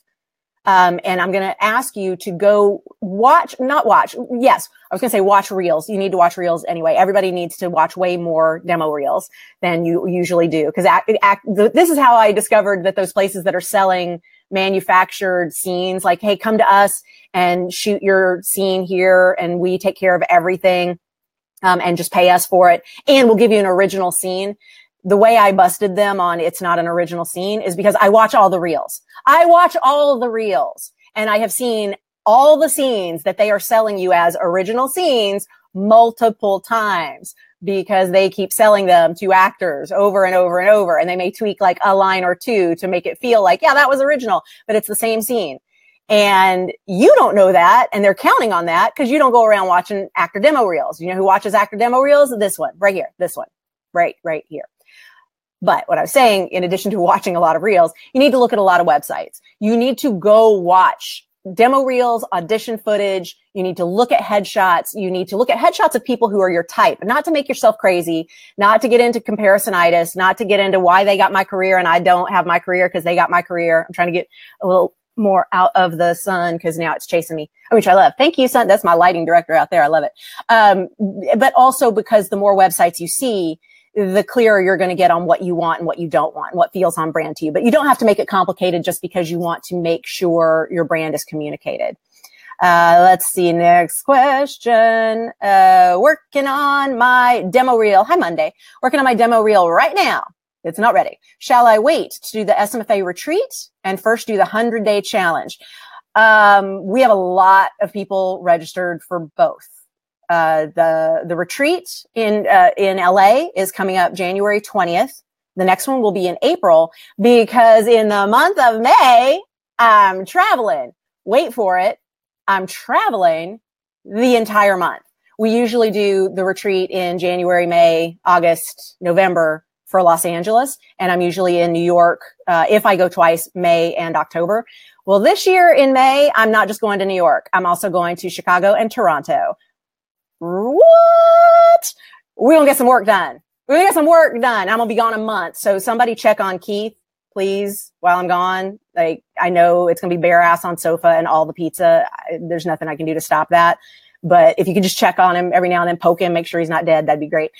And I'm going to ask you to go watch, not watch. Yes, I was going to say watch reels. You need to watch reels anyway. Everybody needs to watch way more demo reels than you usually do. Cause this is how I discovered that those places that are selling manufactured scenes, like, hey, come to us and shoot your scene here and we take care of everything. And just pay us for it. And we'll give you an original scene. The way I busted them on it's not an original scene is because I watch all the reels. I watch all the reels and I have seen all the scenes that they are selling you as original scenes multiple times because they keep selling them to actors over and over and over. And they may tweak like a line or two to make it feel like, yeah, that was original, but it's the same scene. And you don't know that. And they're counting on that because you don't go around watching actor demo reels. You know who watches actor demo reels? This one right here. This one right here. But what I was saying, in addition to watching a lot of reels, you need to look at a lot of websites. You need to go watch demo reels, audition footage. You need to look at headshots. You need to look at headshots of people who are your type, not to make yourself crazy, not to get into comparisonitis, not to get into why they got my career and I don't have my career because they got my career. I'm trying to get a little more out of the sun because now it's chasing me, which I love. Thank you, sun. That's my lighting director out there. I love it. But also because the more websites you see, the clearer you're going to get on what you want and what you don't want, and what feels on brand to you. But you don't have to make it complicated just because you want to make sure your brand is communicated. Let's see. Next question. Working on my demo reel. Hi, Monday. Working on my demo reel right now. It's not ready. Shall I wait to do the SMFA retreat and first do the 100-day challenge? We have a lot of people registered for both. The retreat in LA is coming up January 20th. The next one will be in April because in the month of May, I'm traveling. Wait for it. I'm traveling the entire month. We usually do the retreat in January, May, August, November for Los Angeles. And I'm usually in New York, if I go twice, May and October. Well, this year in May, I'm not just going to New York. I'm also going to Chicago and Toronto. What? We're going to get some work done. We're going to get some work done. I'm going to be gone a month. So somebody check on Keith, please, while I'm gone. Like, I know it's going to be bare ass on sofa and all the pizza. There's nothing I can do to stop that. But if you could just check on him every now and then, poke him, make sure he's not dead, that'd be great.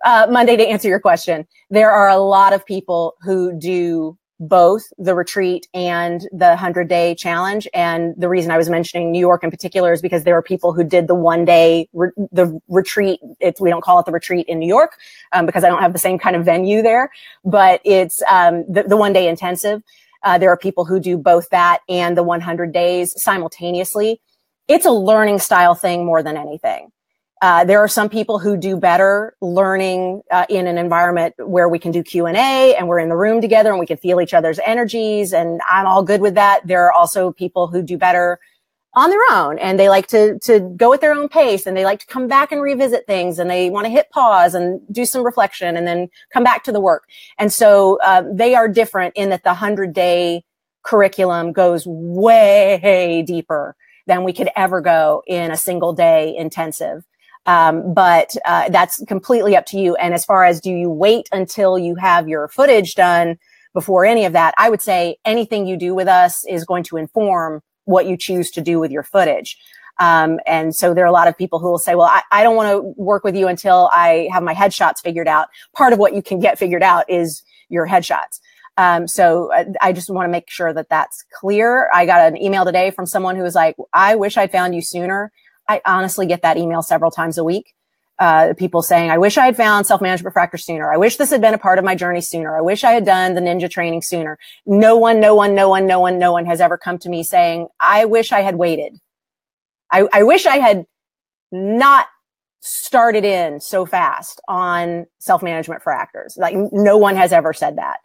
Monday, to answer your question, there are a lot of people who do both the retreat and the 100-day challenge. And the reason I was mentioning New York in particular is because there are people who did the one-day, the retreat. We don't call it the retreat in New York, because I don't have the same kind of venue there, but it's, the one-day intensive. There are people who do both that and the 100 days simultaneously. It's a learning style thing more than anything. There are some people who do better learning in an environment where we can do Q&A and we're in the room together and we can feel each other's energies, and I'm all good with that. There are also people who do better on their own and they like to go at their own pace and they like to come back and revisit things and they want to hit pause and do some reflection and then come back to the work. And so they are different in that the 100-day curriculum goes way deeper than we could ever go in a single day intensive. But that's completely up to you. And as far as do you wait until you have your footage done before any of that, I would say anything you do with us is going to inform what you choose to do with your footage. And so there are a lot of people who will say, well, I don't want to work with you until I have my headshots figured out. Part of what you can get figured out is your headshots. So I just want to make sure that that's clear. I got an email today from someone who was like, I wish I'd found you sooner. I honestly get that email several times a week. People saying, I wish I had found self-management for actors sooner. I wish this had been a part of my journey sooner. I wish I had done the ninja training sooner. No one has ever come to me saying, I wish I had waited. I wish I had not started in so fast on self-management for actors. Like, no one has ever said that.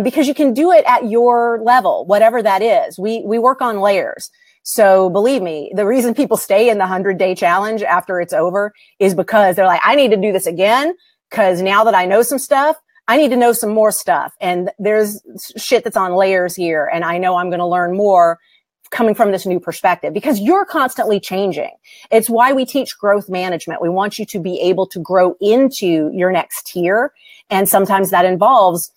Because you can do it at your level, whatever that is. We work on layers. So believe me, the reason people stay in the 100-day challenge after it's over is because they're like, I need to do this again. Cause now that I know some stuff, I need to know some more stuff. And there's shit that's on layers here. And I know I'm going to learn more coming from this new perspective because you're constantly changing. It's why we teach growth management. We want you to be able to grow into your next tier. And sometimes that involves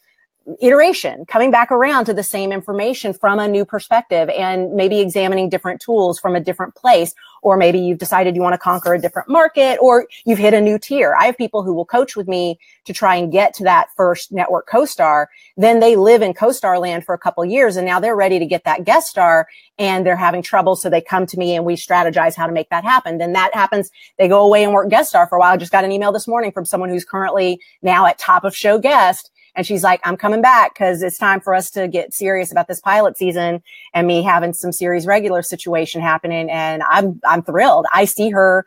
iteration, coming back around to the same information from a new perspective, and maybe examining different tools from a different place. Or maybe you've decided you want to conquer a different market, or you've hit a new tier. I have people who will coach with me to try and get to that first network co-star. Then they live in co-star land for a couple of years, and now they're ready to get that guest star, and they're having trouble. So they come to me and we strategize how to make that happen. Then that happens. They go away and work guest star for a while. I just got an email this morning from someone who's currently now at top of show guest. And she's like, I'm coming back because it's time for us to get serious about this pilot season and me having some series regular situation happening. And I'm thrilled. I see her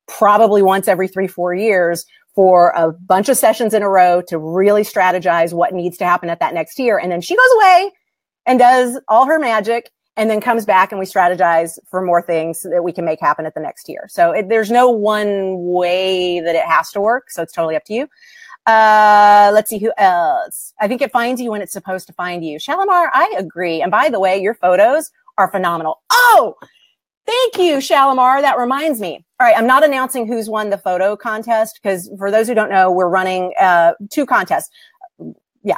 probably once every 3-4 years for a bunch of sessions in a row to really strategize what needs to happen at that next year. And then she goes away and does all her magic and then comes back and we strategize for more things that we can make happen at the next year. So there's no one way that it has to work. So it's totally up to you. Let's see who else. I think it finds you when it's supposed to find you. Shalimar, I agree. And by the way, your photos are phenomenal. Oh, thank you, Shalimar. That reminds me. All right. I'm not announcing who's won the photo contest because for those who don't know, we're running, 2 contests. Yeah.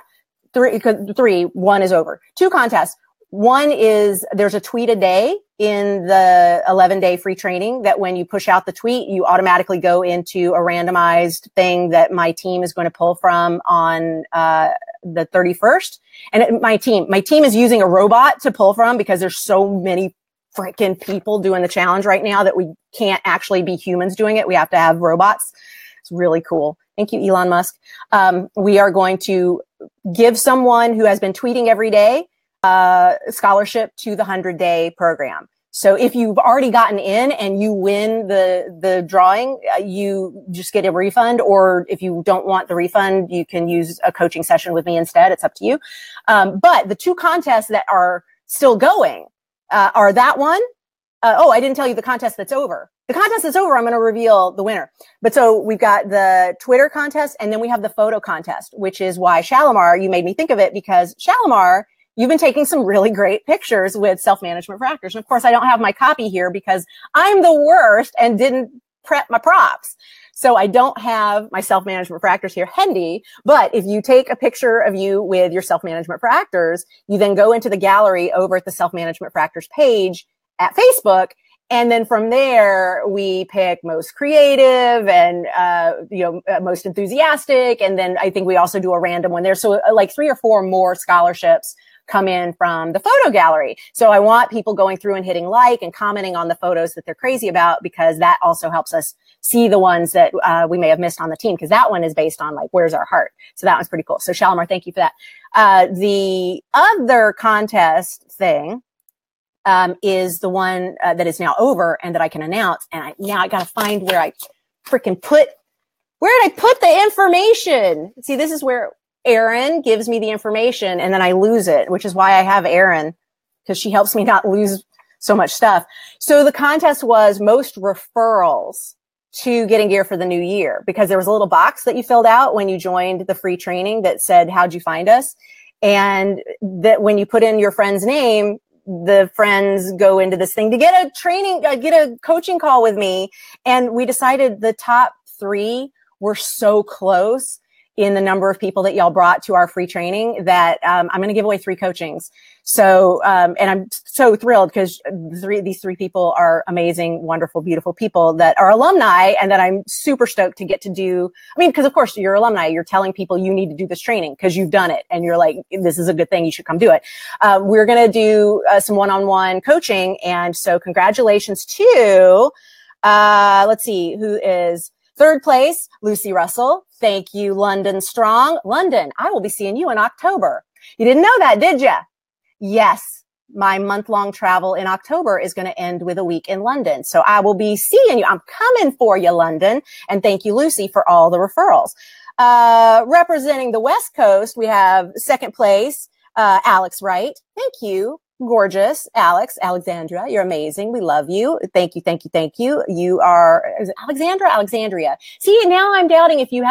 3, 1 is over. 2 contests. One is there's a tweet a day in the 11-day free training that when you push out the tweet, you automatically go into a randomized thing that my team is going to pull from on the 31st. And my team is using a robot to pull from because there's so many freaking people doing the challenge right now that we can't actually be humans doing it. We have to have robots. It's really cool. Thank you, Elon Musk. We are going to give someone who has been tweeting every day scholarship to the 100-day program. So if you've already gotten in and you win the drawing, you just get a refund. Or if you don't want the refund, you can use a coaching session with me instead. It's up to you. But the 2 contests that are still going are that one. I didn't tell you the contest that's over. The contest that's over, I'm going to reveal the winner. But so we've got the Twitter contest and then we have the photo contest, which is why Shalimar, you made me think of it because Shalimar, you've been taking some really great pictures with self-management for actors. And of course, I don't have my copy here because I'm the worst and didn't prep my props. So I don't have my self-management for actors here handy. But if you take a picture of you with your self-management for actors, you then go into the gallery over at the self-management for actors page at Facebook. And then from there, we pick most creative and, most enthusiastic. And then I think we also do a random one there. So like 3 or 4 more scholarships come in from the photo gallery. So I want people going through and hitting like and commenting on the photos that they're crazy about, because that also helps us see the ones that we may have missed on the team, because that one is based on like, where's our heart? So that one's pretty cool. So Shalimar, thank you for that. The other contest thing is the one that is now over and that I can announce. And now I got to find where I freaking where did I put the information? See, this is where Erin gives me the information and then I lose it, which is why I have Erin, because she helps me not lose so much stuff. So the contest was most referrals to Getting Gear for the New Year, because there was a little box that you filled out when you joined the free training that said, how'd you find us? And that when you put in your friend's name, the friends go into this thing to get a coaching call with me. And we decided the top 3 were so close in the number of people that y'all brought to our free training that I'm going to give away 3 coachings. So, and I'm so thrilled because these 3 people are amazing, wonderful, beautiful people that are alumni and that I'm super stoked to get to do. I mean, because of course you're alumni, you're telling people you need to do this training because you've done it and you're like, this is a good thing. You should come do it. We're going to do some one-on-one coaching. And so congratulations to, let's see, who is 3rd place, Lucy Russell. Thank you, London Strong. London, I will be seeing you in October. You didn't know that, did you? Yes, my month-long travel in October is going to end with a week in London. So I will be seeing you. I'm coming for you, London. And thank you, Lucy, for all the referrals. Representing the West Coast, we have 2nd place, Alex Wright. Thank you. Gorgeous. Alexandra, you're amazing. We love you. Thank you. Thank you. Thank you. You are Alexandria. See, now I'm doubting if you're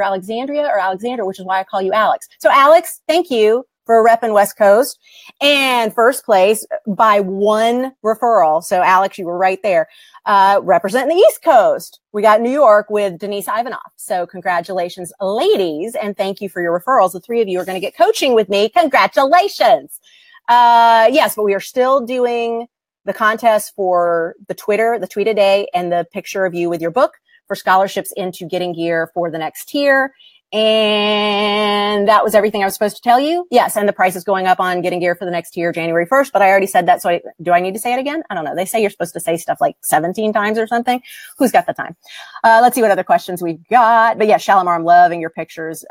Alexandria or Alexander, which is why I call you Alex. So Alex, thank you for repping West Coast. And 1st place by 1 referral. So Alex, you were right there. representing the East Coast, we got New York with Denise Ivanoff. So congratulations, ladies, and thank you for your referrals. The three of you are going to get coaching with me. Congratulations. Yes, but we are still doing the contest for the tweet a day, and the picture of you with your book for scholarships into Getting Gear for the next tier. And that was everything I was supposed to tell you. Yes. And the price is going up on Getting Gear for the next tier, January 1st, but I already said that. So do I need to say it again? I don't know. They say you're supposed to say stuff like 17 times or something. Who's got the time? Let's see what other questions we've got. But yeah, Shalimar, I'm loving your pictures.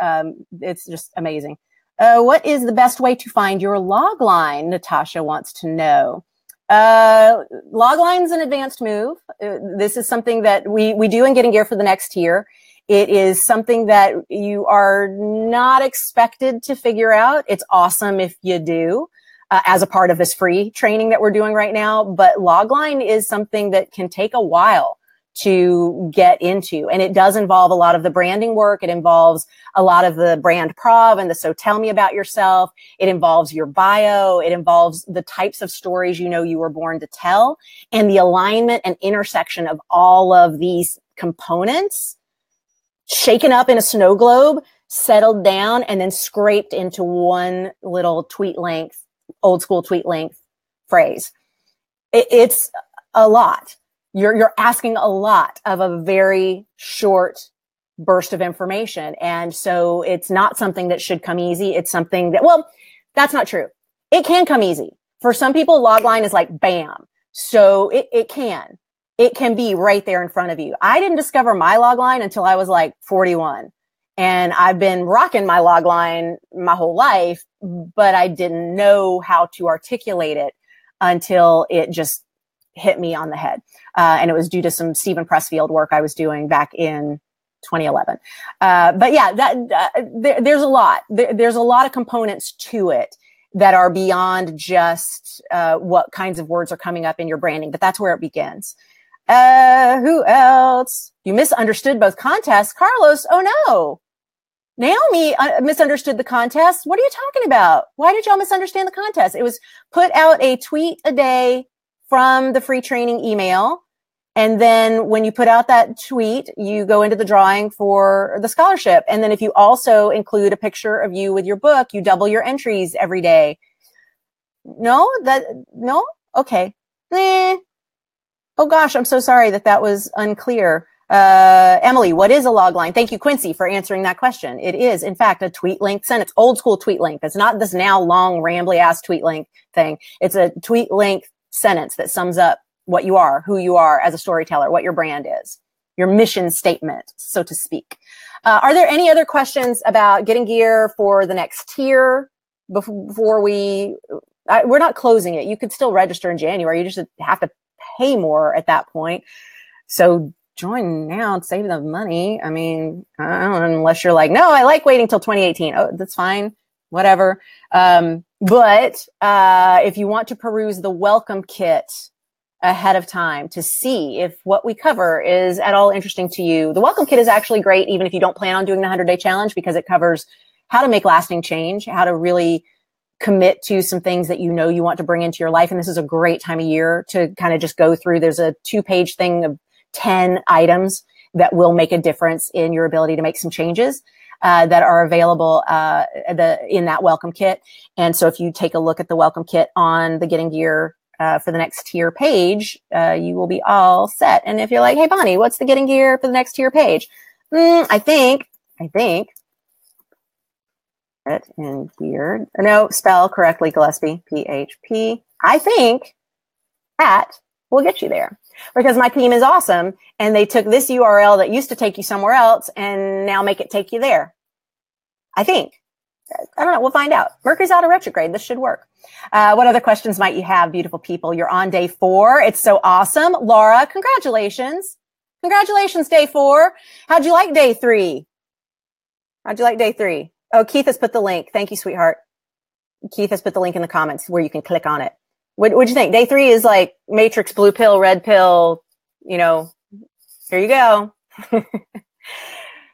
It's just amazing. What is the best way to find your log line? Natasha wants to know. Log line's an advanced move. This is something that we do in Getting Gear for the next tier. It is something that you are not expected to figure out. It's awesome if you do, as a part of this free training that we're doing right now. But logline is something that can take a while to get into. And it does involve a lot of the branding work. It involves a lot of the Brandprov and the So Tell Me About Yourself. It involves your bio. It involves the types of stories you know you were born to tell, and the alignment and intersection of all of these components shaken up in a snow globe, settled down, and then scraped into one little tweet length, old school tweet length phrase. It's a lot. You're asking a lot of a very short burst of information. And so it's not something that should come easy. It's something that, well, that's not true. It can come easy. For some people, logline is like bam. So it can. It can be right there in front of you. I didn't discover my log line until I was like 41. And I've been rocking my log line my whole life, but I didn't know how to articulate it until it just hit me on the head. And it was due to some Stephen Pressfield work I was doing back in 2011. But yeah, there's a lot. There's a lot of components to it that are beyond just what kinds of words are coming up in your branding, but that's where it begins. Who else? You misunderstood both contests. Carlos, oh no. Naomi misunderstood the contest. What are you talking about? Why did y'all misunderstand the contest? It was put out a tweet a day from the free training email. And then when you put out that tweet, you go into the drawing for the scholarship. And then if you also include a picture of you with your book, you double your entries every day. No? Okay. Oh gosh, I'm so sorry that was unclear. Emily, what is a log line? Thank you, Quincy, for answering that question. It is, in fact, a tweet length sentence, old school tweet length. It's not this now long, rambly ass tweet length thing. It's a tweet length sentence that sums up what you are, who you are as a storyteller, what your brand is, your mission statement, so to speak. Are there any other questions about Getting Gear for the next tier before we're not closing it. You could still register in January. You just have to pay more at that point. So join now and save the money. I mean, I don't know, unless you're like, no, I like waiting till 2018. Oh, that's fine. Whatever. But if you want to peruse the welcome kit ahead of time to see if what we cover is at all interesting to you, the welcome kit is actually great, even if you don't plan on doing the 100-day challenge, because it covers how to make lasting change, how to really commit to some things that you know you want to bring into your life. And this is a great time of year to kind of just go through. There's a 2-page thing of 10 items that will make a difference in your ability to make some changes that are available in that welcome kit. And so if you take a look at the welcome kit on the Getting Gear for the next tier page, you will be all set. And if you're like, hey, Bonnie, what's the Getting Gear for the next tier page? I think in here. No, spell correctly, Gillespie, PHP. I think that will get you there because my team is awesome. And they took this URL that used to take you somewhere else and now make it take you there. I think. I don't know. We'll find out. Mercury's out of retrograde. This should work. What other questions might you have, beautiful people? You're on day 4. It's so awesome. Laura, congratulations. Congratulations, day 4. How'd you like day 3? How'd you like day 3? Oh, Keith has put the link. Thank you, sweetheart. Keith has put the link in the comments where you can click on it. What'd you think? Day 3 is like Matrix, blue pill, red pill, you know, here you go.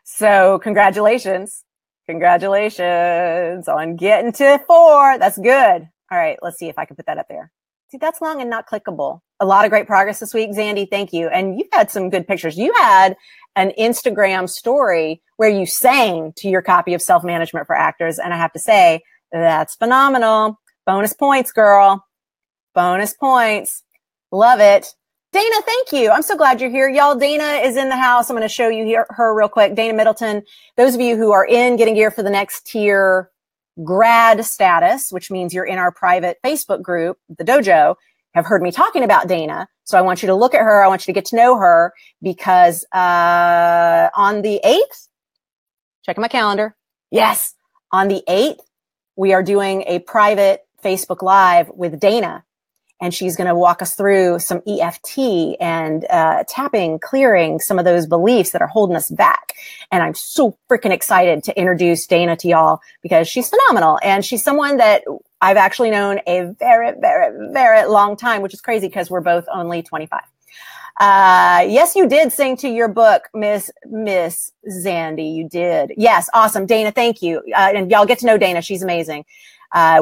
So congratulations. Congratulations on getting to 4. That's good. All right. Let's see if I can put that up there. See, that's long and not clickable. A lot of great progress this week, Zandy. Thank you. And you've had some good pictures. You had an Instagram story where you sang to your copy of Self-Management for Actors. And I have to say, that's phenomenal. Bonus points, girl. Bonus points. Love it. Dana, thank you. I'm so glad you're here. Y'all, Dana is in the house. I'm going to show you her real quick. Dana Middleton, those of you who are in Getting Gear for the Next Tier grad status, which means you're in our private Facebook group, the dojo, have heard me talking about Dana. So I want you to look at her. I want you to get to know her because on the 8th, checking my calendar. Yes, on the 8th, we are doing a private Facebook Live with Dana. And she's going to walk us through some EFT and tapping, clearing some of those beliefs that are holding us back. And I'm so freaking excited to introduce Dana to y'all because she's phenomenal. And she's someone that I've actually known a very, very, very long time, which is crazy because we're both only 25. Yes, you did sing to your book, Miss Zandy. You did. Yes. Awesome. Dana, thank you. And y'all get to know Dana. She's amazing.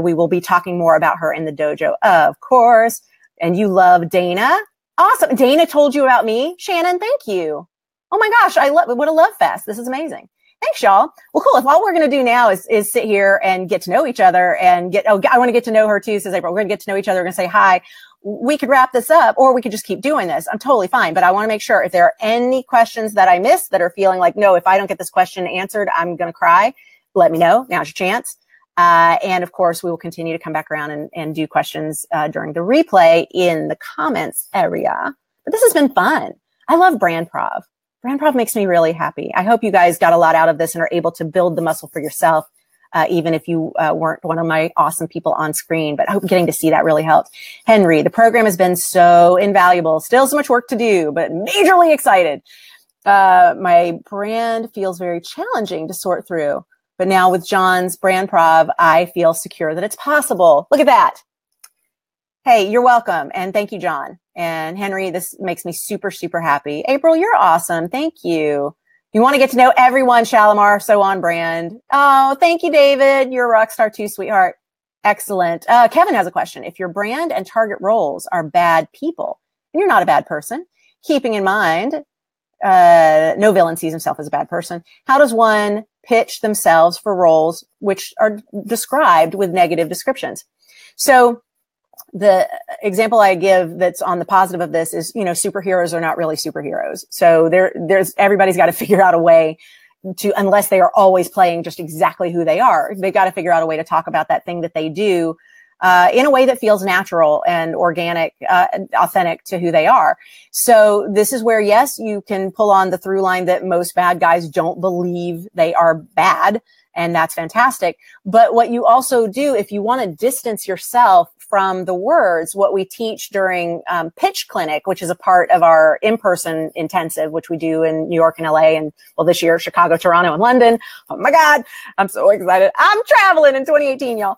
We will be talking more about her in the dojo, of course. And you love Dana. Awesome. Dana told you about me. Shannon, thank you. Oh my gosh. What a love fest. This is amazing. Thanks, y'all. Well, cool. If all we're going to do now is sit here and get to know each other and I want to get to know her too, says April. We're going to get to know each other. We're going to say hi. We could wrap this up or we could just keep doing this. I'm totally fine. But I want to make sure if there are any questions that I missed that are feeling like, no, if I don't get this question answered, I'm going to cry. Let me know. Now's your chance. And of course, we will continue to come back around and do questions during the replay in the comments area. But this has been fun. I love Brandprov. Brandprov makes me really happy. I hope you guys got a lot out of this and are able to build the muscle for yourself, even if you weren't one of my awesome people on screen. But I hope getting to see that really helped. Henry, the program has been so invaluable. Still so much work to do, but majorly excited. My brand feels very challenging to sort through. But now with John's Brandprov, I feel secure that it's possible. Look at that. Hey, you're welcome. And thank you, John. And Henry, this makes me super, super happy. April, you're awesome. Thank you. You want to get to know everyone, Shalimar, so on brand. Oh, thank you, David. You're a rock star too, sweetheart. Excellent. Kevin has a question. If your brand and target roles are bad people, and you're not a bad person, keeping in mind, no villain sees himself as a bad person, how does one pitch themselves for roles which are described with negative descriptions? So the example I give that's on the positive of this is, superheroes are not really superheroes. So there's everybody's got to figure out a way to, unless they are always playing just exactly who they are, they've got to figure out a way to talk about that thing that they do in a way that feels natural and organic, authentic to who they are. So this is where, yes, you can pull on the through line that most bad guys don't believe they are bad. And that's fantastic. But what you also do, if you want to distance yourself from the words, what we teach during pitch clinic, which is a part of our in-person intensive, which we do in New York and LA, and well, this year, Chicago, Toronto, and London. Oh my God, I'm so excited. I'm traveling in 2018, y'all.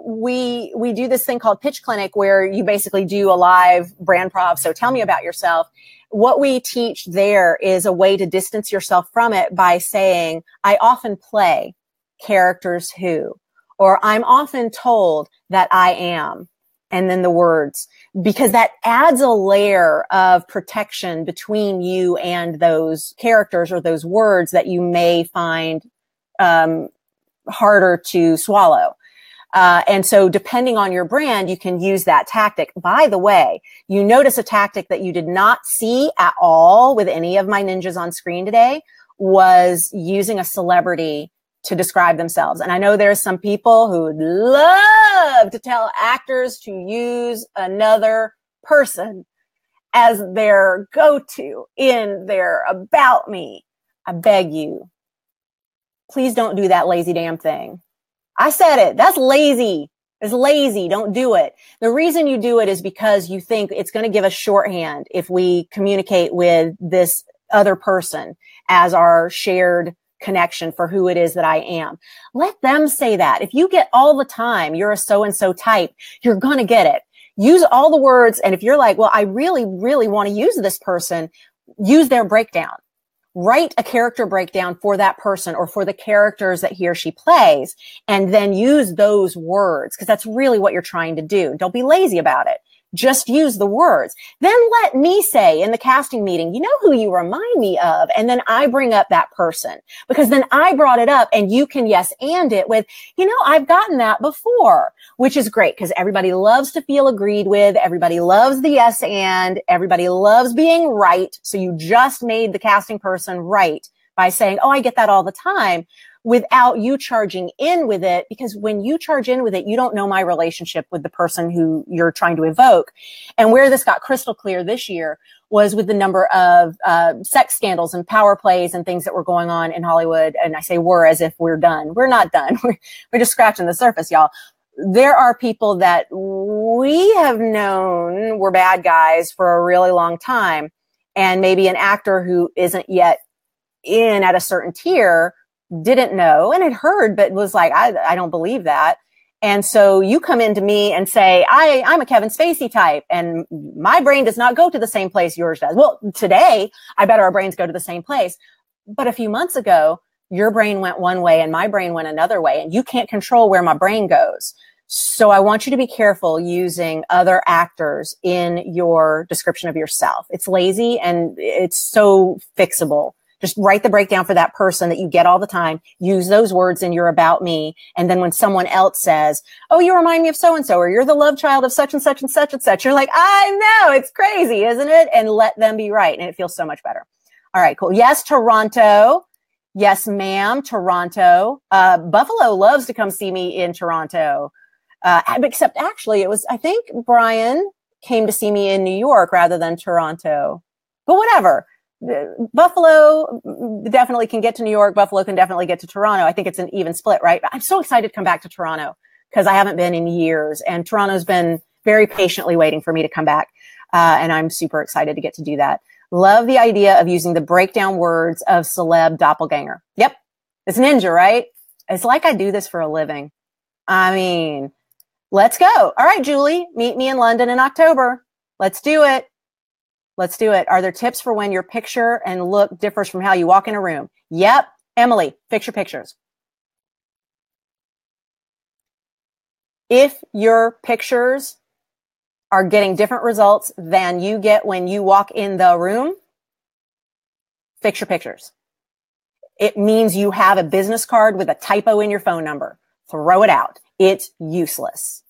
We do this thing called pitch clinic where you basically do a live Brandprov. So tell me about yourself. What we teach there is a way to distance yourself from it by saying, I often play characters who, or I'm often told that I am, and then the words, because that adds a layer of protection between you and those characters or those words that you may find harder to swallow. And so depending on your brand, you can use that tactic. By the way, you notice a tactic that you did not see at all with any of my ninjas on screen today was using a celebrity to describe themselves. And I know there's some people who would love to tell actors to use another person as their go-to in their about me. I beg you, please don't do that lazy damn thing. I said it. That's lazy. It's lazy. Don't do it. The reason you do it is because you think it's going to give us shorthand if we communicate with this other person as our shared connection for who it is that I am. Let them say that. If you get all the time, you're a so-and-so type, you're going to get it. Use all the words. And if you're like, well, I really, really want to use this person, use their breakdown. write a character breakdown for that person or for the characters that he or she plays, and then use those words, because that's really what you're trying to do. Don't be lazy about it. Just use the words. Then let me say in the casting meeting, you know who you remind me of? And then I bring up that person, because then I brought it up and you can yes and it with, you know, I've gotten that before, which is great because everybody loves to feel agreed with. Everybody loves the yes and. Everybody loves being right. So you just made the casting person right by saying, oh, I get that all the time, without you charging in with it, because when you charge in with it, you don't know my relationship with the person who you're trying to evoke. And where this got crystal clear this year was with the number of sex scandals and power plays and things that were going on in Hollywood. And I say we're as if we're done. We're not done. We're just scratching the surface, y'all. There are people that we have known were bad guys for a really long time. And maybe an actor who isn't yet in at a certain tier didn't know and had heard, but was like, I don't believe that. And so you come into me and say, I'm a Kevin Spacey type, and my brain does not go to the same place yours does. Well, today, I bet our brains go to the same place. But a few months ago, your brain went one way and my brain went another way, and you can't control where my brain goes. So I want you to be careful using other actors in your description of yourself. It's lazy and it's so fixable. Just write the breakdown for that person that you get all the time. Use those words in your about me. And then when someone else says, oh, you remind me of so-and-so, or you're the love child of such and such and such and such, you're like, I know, it's crazy, isn't it? And let them be right. And it feels so much better. All right, cool. Yes, Toronto. Yes, ma'am, Toronto. Buffalo loves to come see me in Toronto. Except actually, it was, I think Brian came to see me in New York rather than Toronto. But whatever. Buffalo definitely can get to New York. Buffalo can definitely get to Toronto. I think it's an even split, right? I'm so excited to come back to Toronto because I haven't been in years, and Toronto's been very patiently waiting for me to come back. And I'm super excited to get to do that. Love the idea of using the breakdown words of celeb doppelganger. Yep. It's ninja, right? It's like I do this for a living. I mean, let's go. All right, Julie, meet me in London in October. Let's do it. Let's do it. Are there tips for when your picture and look differs from how you walk in a room? Yep. Emily, fix your pictures. If your pictures are getting different results than you get when you walk in the room, fix your pictures. It means you have a business card with a typo in your phone number. Throw it out. It's useless.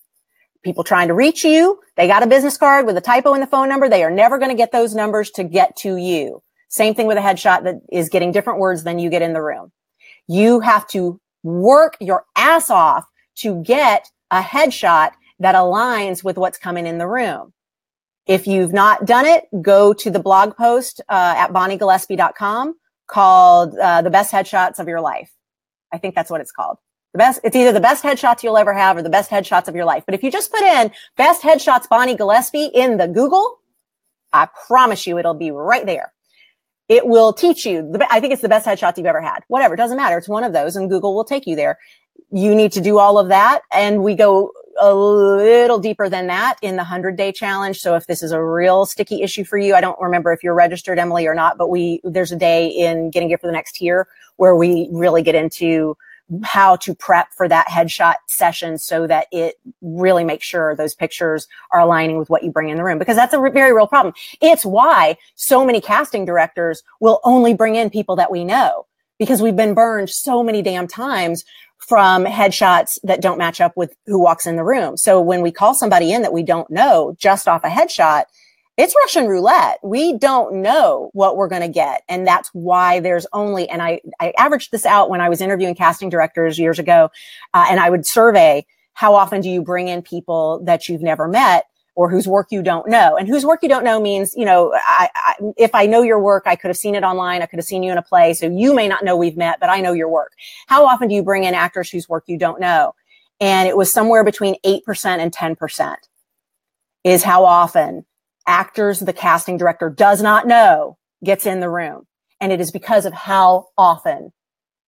People trying to reach you, they got a business card with a typo in the phone number. They are never going to get those numbers to get to you. Same thing with a headshot that is getting different words than you get in the room. You have to work your ass off to get a headshot that aligns with what's coming in the room. If you've not done it, go to the blog post at bonniegillespie.com called The Best Headshots of Your Life. I think that's what it's called. It's either the best headshots you'll ever have or the best headshots of your life. But if you just put in best headshots Bonnie Gillespie in the Google, I promise you it'll be right there. It will teach you. I think it's the best headshots you've ever had. Whatever. It doesn't matter. It's one of those and Google will take you there. You need to do all of that. And we go a little deeper than that in the 100-day challenge. So if this is a real sticky issue for you, I don't remember if you're registered, Emily, or not, but there's a day in Getting Gear for the Next Year where we really get into how to prep for that headshot session so that it really makes sure those pictures are aligning with what you bring in the room, because that's a very real problem. It's why so many casting directors will only bring in people that we know, because we've been burned so many damn times from headshots that don't match up with who walks in the room. So when we call somebody in that we don't know just off a headshot, it's Russian roulette. We don't know what we're going to get. And that's why there's only, and I averaged this out when I was interviewing casting directors years ago, and I would survey, how often do you bring in people that you've never met or whose work you don't know? And whose work you don't know means, you know, if I know your work, I could have seen it online. I could have seen you in a play. So you may not know we've met, but I know your work. How often do you bring in actors whose work you don't know? And it was somewhere between 8% and 10% is how often actors the casting director does not know gets in the room. And it is because of how often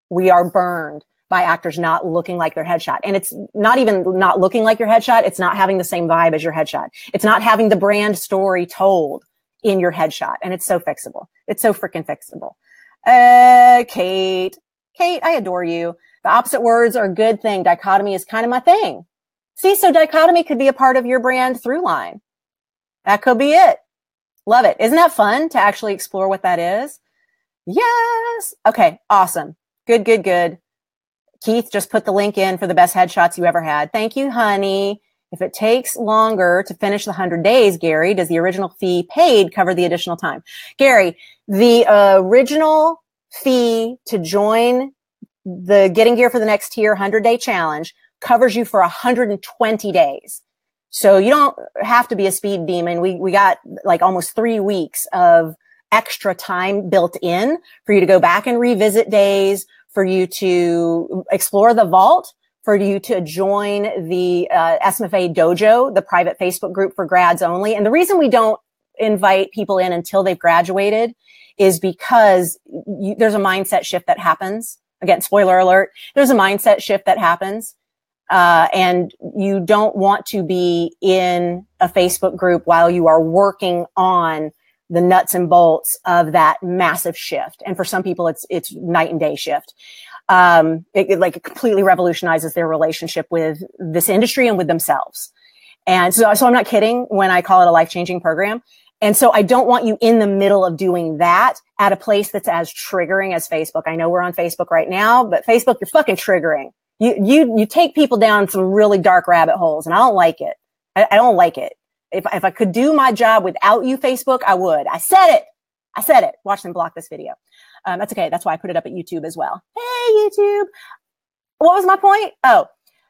we are burned by actors not looking like their headshot. And it's not even not looking like your headshot. It's not having the same vibe as your headshot. It's not having the brand story told in your headshot. And it's so fixable. It's so freaking fixable. Kate, I adore you. The opposite words are a good thing. Dichotomy is kind of my thing. See, so dichotomy could be a part of your brand through line. That could be it. Love it. Isn't that fun to actually explore what that is? Yes. Okay. Awesome. Good. Keith just put the link in for the best headshots you ever had. Thank you, honey. If it takes longer to finish the 100 days, Gary, does the original fee paid cover the additional time? Gary, the original fee to join the Getting Gear for the Next Tier 100-day challenge covers you for 120 days. So you don't have to be a speed demon. We got like almost 3 weeks of extra time built in for you to go back and revisit days, for you to explore the vault, for you to join the SMFA Dojo, the private Facebook group for grads only. And the reason we don't invite people in until they've graduated is because there's a mindset shift that happens. Again, spoiler alert, there's a mindset shift that happens. And you don't want to be in a Facebook group while you are working on the nuts and bolts of that massive shift. And for some people, it's night and day shift. It completely revolutionizes their relationship with this industry and with themselves. And so I'm not kidding when I call it a life-changing program. And so I don't want you in the middle of doing that at a place that's as triggering as Facebook. I know we're on Facebook right now, but Facebook, you're fucking triggering. You take people down some really dark rabbit holes, and I don't like it. I don't like it. If I could do my job without you, Facebook, I would. I said it. Watch them block this video. That's okay. That's why I put it up at YouTube as well. Hey, YouTube. What was my point? Oh,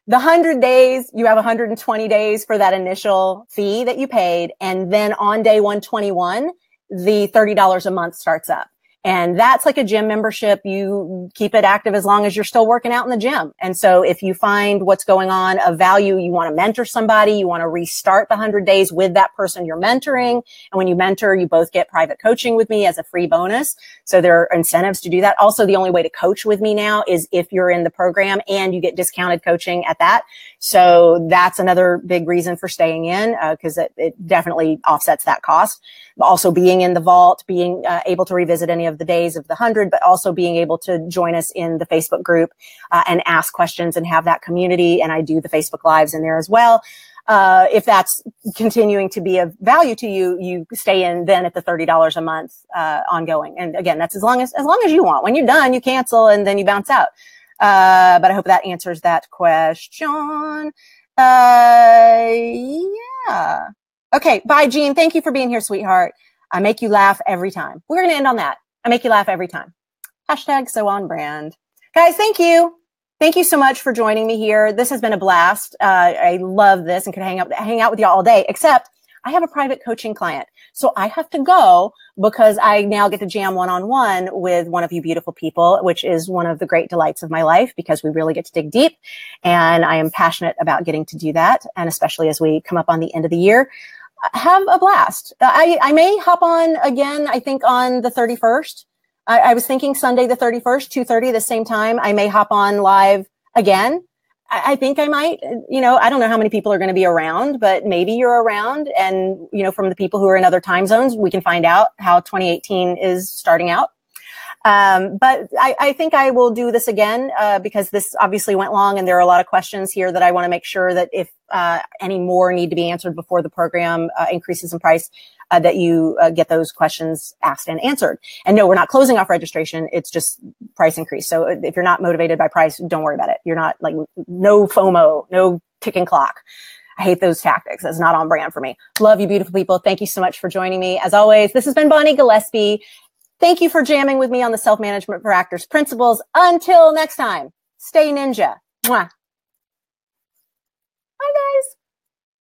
the 100 days, you have 120 days for that initial fee that you paid. And then on day 121, the $30 a month starts up. And that's like a gym membership. You keep it active as long as you're still working out in the gym. And so if you find what's going on of value, you want to mentor somebody, you want to restart the 100 days with that person you're mentoring. And when you mentor, you both get private coaching with me as a free bonus. So there are incentives to do that. Also, the only way to coach with me now is if you're in the program, and you get discounted coaching at that. So that's another big reason for staying in, because it definitely offsets that cost. Also being in the vault, being able to revisit any of the days of the 100, but also being able to join us in the Facebook group and ask questions and have that community. And I do the Facebook Lives in there as well. If that's continuing to be of value to you, you stay in then at the $30 a month ongoing. And again, that's as long as you want. When you're done, you cancel and then you bounce out. But I hope that answers that question. Yeah. Okay. Bye, Jean. Thank you for being here, sweetheart. I make you laugh every time. We're going to end on that. I make you laugh every time. Hashtag so on brand. Guys, thank you. Thank you so much for joining me here. This has been a blast. I love this and could hang out with you all day, except I have a private coaching client. So I have to go because I now get to jam one-on-one with one of you beautiful people, which is one of the great delights of my life because we really get to dig deep. And I am passionate about getting to do that. And especially as we come up on the end of the year, have a blast. I may hop on again, I think on the 31st. I was thinking Sunday the 31st, 2:30, the same time. I may hop on live again. I think I might, I don't know how many people are going to be around, but maybe you're around. And, from the people who are in other time zones, we can find out how 2018 is starting out. But I think I will do this again, because this obviously went long and there are a lot of questions here that I want to make sure that if, any more need to be answered before the program, increases in price, that you get those questions asked and answered. And no, we're not closing off registration. It's just price increase. So if you're not motivated by price, don't worry about it. You're not no FOMO, no ticking clock. I hate those tactics. That's not on brand for me. Love you, beautiful people. Thank you so much for joining me. As always, this has been Bonnie Gillespie. Thank you for jamming with me on the Self-Management for Actors principles. Until next time, stay ninja. Mwah. Bye, guys.